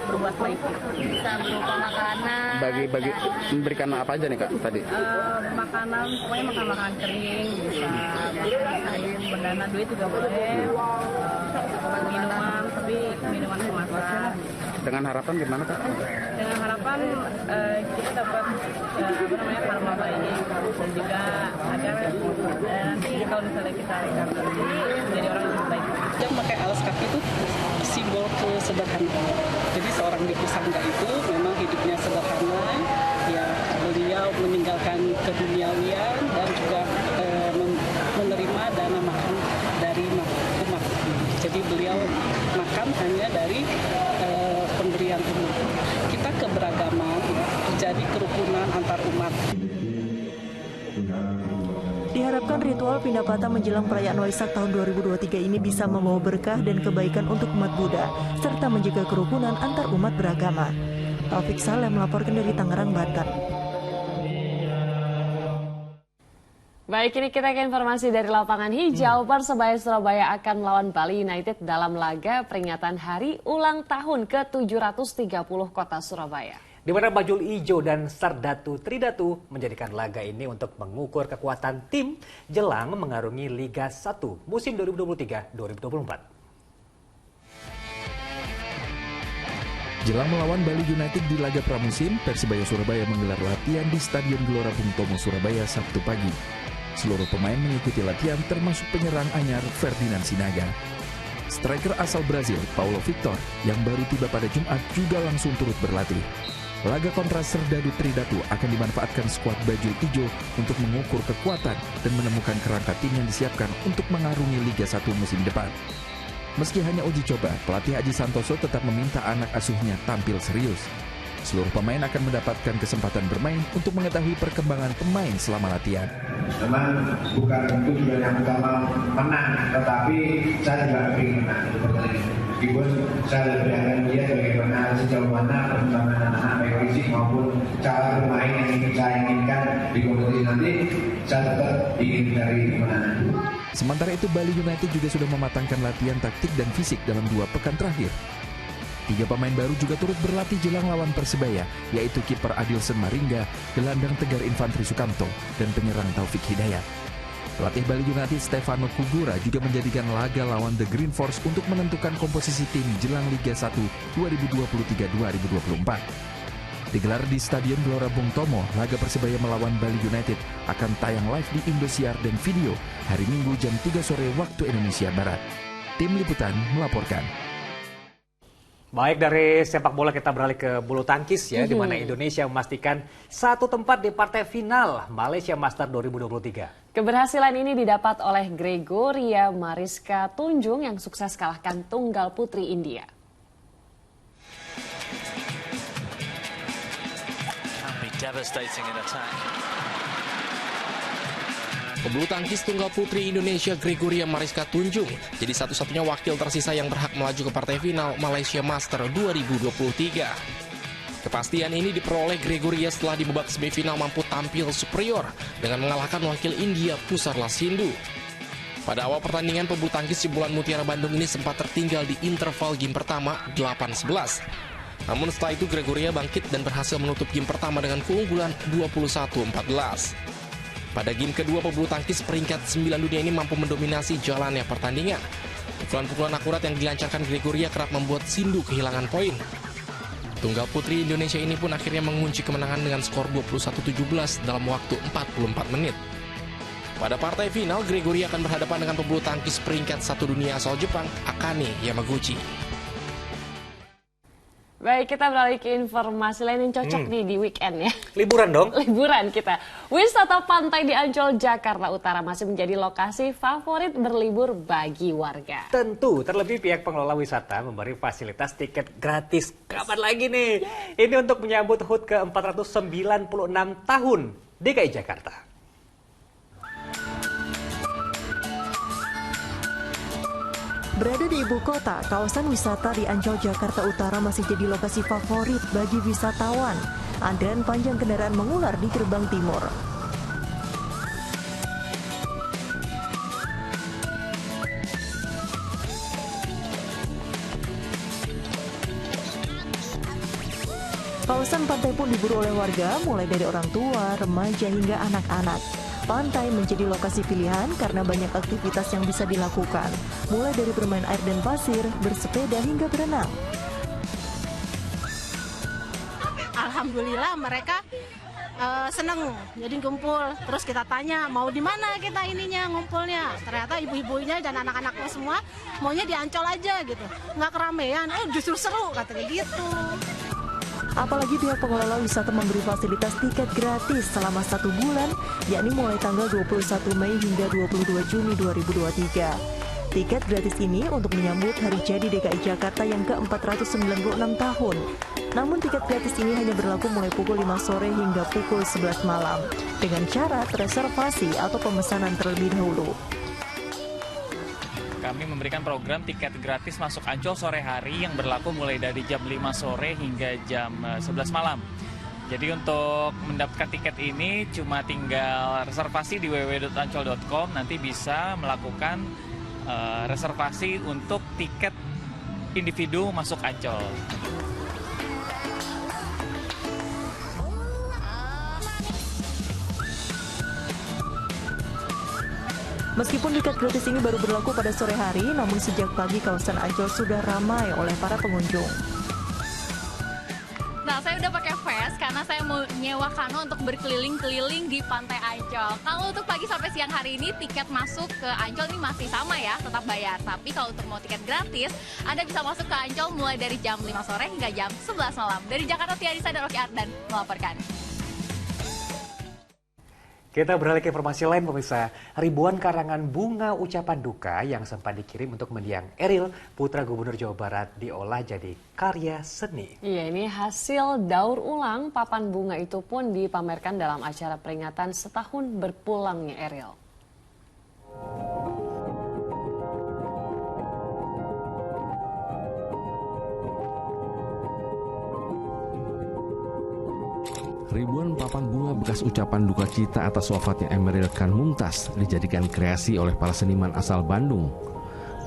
Berbuat baik, bisa berupa makanan. Bagi memberikan apa aja nih Kak tadi? Makanan, pokoknya makan kering, bisa sayur, berdana, duit juga boleh. Minuman, tapi minuman kemasan. Dengan harapan gimana Kak? Dengan harapan kita dapat karma baik dan juga agar nanti kalau misalnya kita menjadi orang yang baik. Yang pakai alas kaki itu simbol kesederhanaan. Jadi seorang Biku Sangga itu memang hidupnya sederhana, ya beliau meninggalkan keduniawian dan juga menerima dana makan dari umat. Jadi beliau makan hanya dari pemberian umat. Kita keberagaman, jadi kerukunan antar umat. Diharapkan ritual pindah patah menjelang perayaan Waisak tahun 2023 ini bisa membawa berkah dan kebaikan untuk umat Buddha, serta menjaga kerukunan antar umat beragama. Taufik Saleh melaporkan dari Tangerang, Banten. Baik, ini kita ke informasi dari lapangan hijau. Persebaya Surabaya akan melawan Bali United dalam laga peringatan Hari Ulang Tahun ke-730 Kota Surabaya. Di mana Bajul Ijo dan Sardatu Tridatu menjadikan laga ini untuk mengukur kekuatan tim jelang mengarungi Liga 1 musim 2023-2024. Jelang melawan Bali United di laga pramusim, Persebaya Surabaya menggelar latihan di Stadion Gelora Bung Tomo, Surabaya, Sabtu pagi. Seluruh pemain mengikuti latihan termasuk penyerang anyar Ferdinand Sinaga. Striker asal Brazil, Paulo Victor, yang baru tiba pada Jumat juga langsung turut berlatih. Laga kontra Serdadu Tridatu akan dimanfaatkan skuad Bajul Ijo untuk mengukur kekuatan dan menemukan kerangka tim yang disiapkan untuk mengarungi Liga 1 musim depan. Meski hanya uji coba, pelatih Aji Santoso tetap meminta anak asuhnya tampil serius. Seluruh pemain akan mendapatkan kesempatan bermain untuk mengetahui perkembangan pemain selama latihan. Memang bukan tujuan yang utama menang, tetapi saya juga ingin menang untuk pertandingan. Meskipun saya lebih akan melihat bagaimana sejauh mana perkembangan anak-anak baik fisik maupun cara bermain yang ingin saya inginkan di kompetisi nanti, saya tetap ingin dari kemenangan. Sementara itu Bali United juga sudah mematangkan latihan taktik dan fisik dalam 2 pekan terakhir. 3 pemain baru juga turut berlatih jelang lawan Persebaya, yaitu kiper Adilson Maringga, gelandang Tegar Infantri Sukamto, dan penyerang Taufik Hidayat. Pelatih Bali United Stefano Kugura juga menjadikan laga lawan The Green Force untuk menentukan komposisi tim jelang Liga 1 2023-2024. Digelar di Stadion Gelora Bung Tomo, laga Persebaya melawan Bali United akan tayang live di Indosiar dan video hari Minggu jam 3 sore waktu Indonesia Barat. Tim Liputan melaporkan. Baik, dari sepak bola kita beralih ke bulu tangkis ya, di mana Indonesia memastikan 1 tempat di partai final Malaysia Masters 2023. Keberhasilan ini didapat oleh Gregoria Mariska Tunjung yang sukses kalahkan tunggal putri India. Pebulu tangkis tunggal putri Indonesia Gregoria Mariska Tunjung jadi satu-satunya wakil tersisa yang berhak melaju ke partai final Malaysia Masters 2023. Kepastian ini diperoleh Gregoria setelah di babak semifinal mampu tampil superior dengan mengalahkan wakil India Pusarla Sindhu. Pada awal pertandingan, pebulu tangkis Cibulan Mutiara Bandung ini sempat tertinggal di interval game pertama 8-11. Namun setelah itu Gregoria bangkit dan berhasil menutup game pertama dengan keunggulan 21-14. Pada game kedua, pebulu tangkis peringkat 9 dunia ini mampu mendominasi jalannya pertandingan. Pukulan-pukulan akurat yang dilancarkan Gregoria kerap membuat Sindhu kehilangan poin. Tunggal putri Indonesia ini pun akhirnya mengunci kemenangan dengan skor 21-17 dalam waktu 44 menit. Pada partai final, Gregoria akan berhadapan dengan pebulu tangkis peringkat 1 dunia asal Jepang, Akane Yamaguchi. Baik, kita beralih ke informasi lain yang cocok nih di weekend ya. Liburan dong? Liburan kita. Wisata pantai di Ancol, Jakarta Utara masih menjadi lokasi favorit berlibur bagi warga. Tentu, terlebih pihak pengelola wisata memberi fasilitas tiket gratis. Kapan lagi nih? Ini untuk menyambut HUT ke-496 tahun DKI Jakarta. Berada di ibu kota, kawasan wisata di Ancol, Jakarta Utara masih jadi lokasi favorit bagi wisatawan. Antrean panjang kendaraan mengular di gerbang timur. Kawasan pantai pun diburu oleh warga, mulai dari orang tua, remaja hingga anak-anak. Pantai menjadi lokasi pilihan karena banyak aktivitas yang bisa dilakukan, mulai dari bermain air dan pasir, bersepeda hingga berenang. alhamdulillah mereka seneng, jadi ngumpul. Terus kita tanya mau di mana kita ininya ngumpulnya. Ternyata ibu-ibunya dan anak-anaknya semua maunya di Ancol aja gitu, nggak keramaian. Justru seru katanya gitu. Apalagi pihak pengelola wisata memberi fasilitas tiket gratis selama 1 bulan, yakni mulai tanggal 21 Mei hingga 22 Juni 2023. Tiket gratis ini untuk menyambut Hari Jadi DKI Jakarta yang ke-496 tahun. Namun tiket gratis ini hanya berlaku mulai pukul 5 sore hingga pukul 11 malam dengan syarat reservasi atau pemesanan terlebih dahulu. Kami memberikan program tiket gratis masuk Ancol sore hari yang berlaku mulai dari jam 5 sore hingga jam 11 malam. Jadi untuk mendapatkan tiket ini cuma tinggal reservasi di www.ancol.com, nanti bisa melakukan reservasi untuk tiket individu masuk Ancol. Meskipun tiket gratis ini baru berlaku pada sore hari, namun sejak pagi kawasan Ancol sudah ramai oleh para pengunjung. Nah, saya udah pakai vest karena saya mau nyewa kano untuk berkeliling-keliling di Pantai Ancol. Kalau untuk pagi sampai siang hari ini, tiket masuk ke Ancol ini masih sama ya, tetap bayar. Tapi kalau untuk mau tiket gratis, Anda bisa masuk ke Ancol mulai dari jam 5 sore hingga jam 11 malam. Dari Jakarta, Tiarisa dan Rocky Ardan melaporkan. Kita beralih ke informasi lain pemirsa. Ribuan karangan bunga ucapan duka yang sempat dikirim untuk mendiang Eril, putra Gubernur Jawa Barat, diolah jadi karya seni. Iya, ini hasil daur ulang. Papan bunga itu pun dipamerkan dalam acara peringatan setahun berpulangnya Eril. Ribuan papan bunga bekas ucapan duka cita atas wafatnya Emeril Khan Mumtaz dijadikan kreasi oleh para seniman asal Bandung.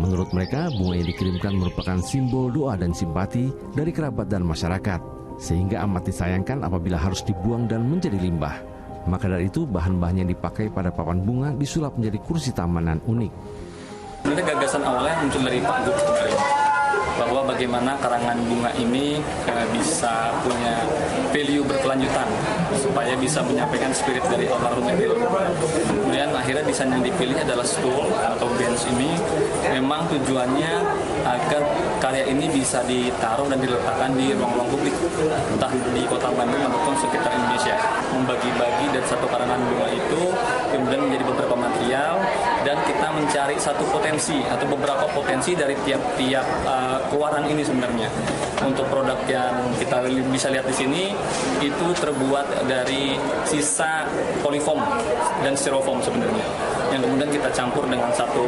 Menurut mereka, bunga yang dikirimkan merupakan simbol doa dan simpati dari kerabat dan masyarakat, sehingga amat disayangkan apabila harus dibuang dan menjadi limbah. Maka dari itu, bahan-bahan yang dipakai pada papan bunga disulap menjadi kursi tamanan unik. Sebenarnya gagasan awalnya muncul dari Pak Gub sebenarnya, bahwa bagaimana karangan bunga ini bisa punya value berkelanjutan supaya bisa menyampaikan spirit dari almarhum Eril. Kemudian akhirnya desain yang dipilih adalah stool atau bench ini memang tujuannya agar karya ini bisa ditaruh dan diletakkan di ruang-ruang publik, entah di kota Bandung ataupun sekitar Indonesia. Membagi-bagi dari satu karangan bunga itu kemudian menjadi beberapa material, dan kita mencari satu potensi atau beberapa potensi dari tiap-tiap keluaran ini sebenarnya. Untuk produk yang kita bisa lihat di sini itu terbuat dari sisa polyfoam dan styrofoam sebenarnya, yang kemudian kita campur dengan satu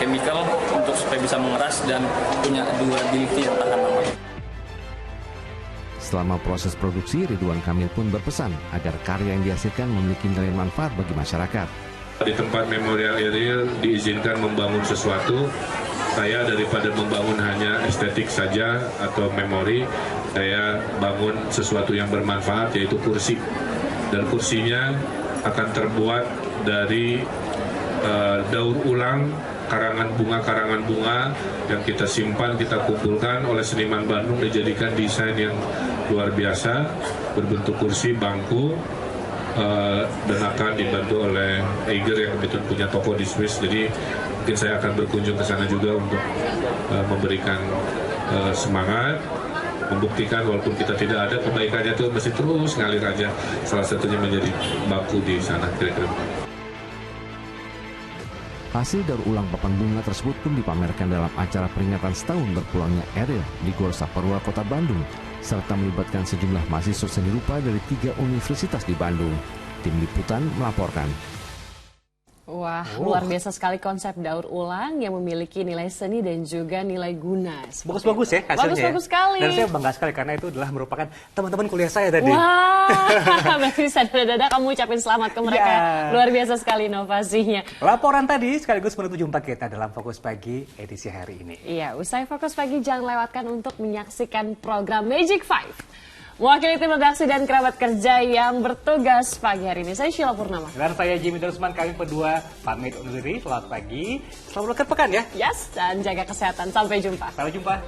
chemical untuk supaya bisa mengeras dan punya durability yang tahan lama. Selama proses produksi, Ridwan Kamil pun berpesan agar karya yang dihasilkan memiliki nilai manfaat bagi masyarakat. Di tempat memorial Eril diizinkan membangun sesuatu. Saya daripada membangun hanya estetik saja atau memori, saya bangun sesuatu yang bermanfaat, yaitu kursi. Dan kursinya akan terbuat dari daur ulang karangan bunga yang kita simpan, kita kumpulkan oleh seniman Bandung, dijadikan desain yang luar biasa, berbentuk kursi, bangku, dan akan dibantu oleh Eiger yang kebetulan punya toko di Swiss. Jadi mungkin saya akan berkunjung ke sana juga untuk memberikan semangat, membuktikan walaupun kita tidak ada, kebaikannya itu masih terus ngalir aja. Salah satunya menjadi baku di sana kira-kira. Hasil daur ulang papan bunga tersebut pun dipamerkan dalam acara peringatan setahun berpulangnya Eril di Gor Saparua, Kota Bandung, serta melibatkan sejumlah mahasiswa seni rupa dari 3 universitas di Bandung. Tim Liputan melaporkan. Wah, luar biasa sekali konsep daur ulang yang memiliki nilai seni dan juga nilai guna. Bagus-bagus ya hasilnya. Bagus-bagus sekali. Dan saya bangga sekali karena itu adalah merupakan teman-teman kuliah saya tadi. Wah, berarti sadar-sadar kamu ucapin selamat ke mereka. Ya. Luar biasa sekali inovasinya. Laporan tadi sekaligus menutup jumpa kita dalam Fokus Pagi edisi hari ini. Iya, usai Fokus Pagi jangan lewatkan untuk menyaksikan program Magic 5. Mewakili tim redaksi dan kerabat kerja yang bertugas pagi hari ini, saya Sheila Purnama. Dan saya Jimmy Darusman, kami berdua pamit undur diri. Selamat pagi, selamat berpekan ya. Yes, dan jaga kesehatan. Sampai jumpa. Sampai jumpa.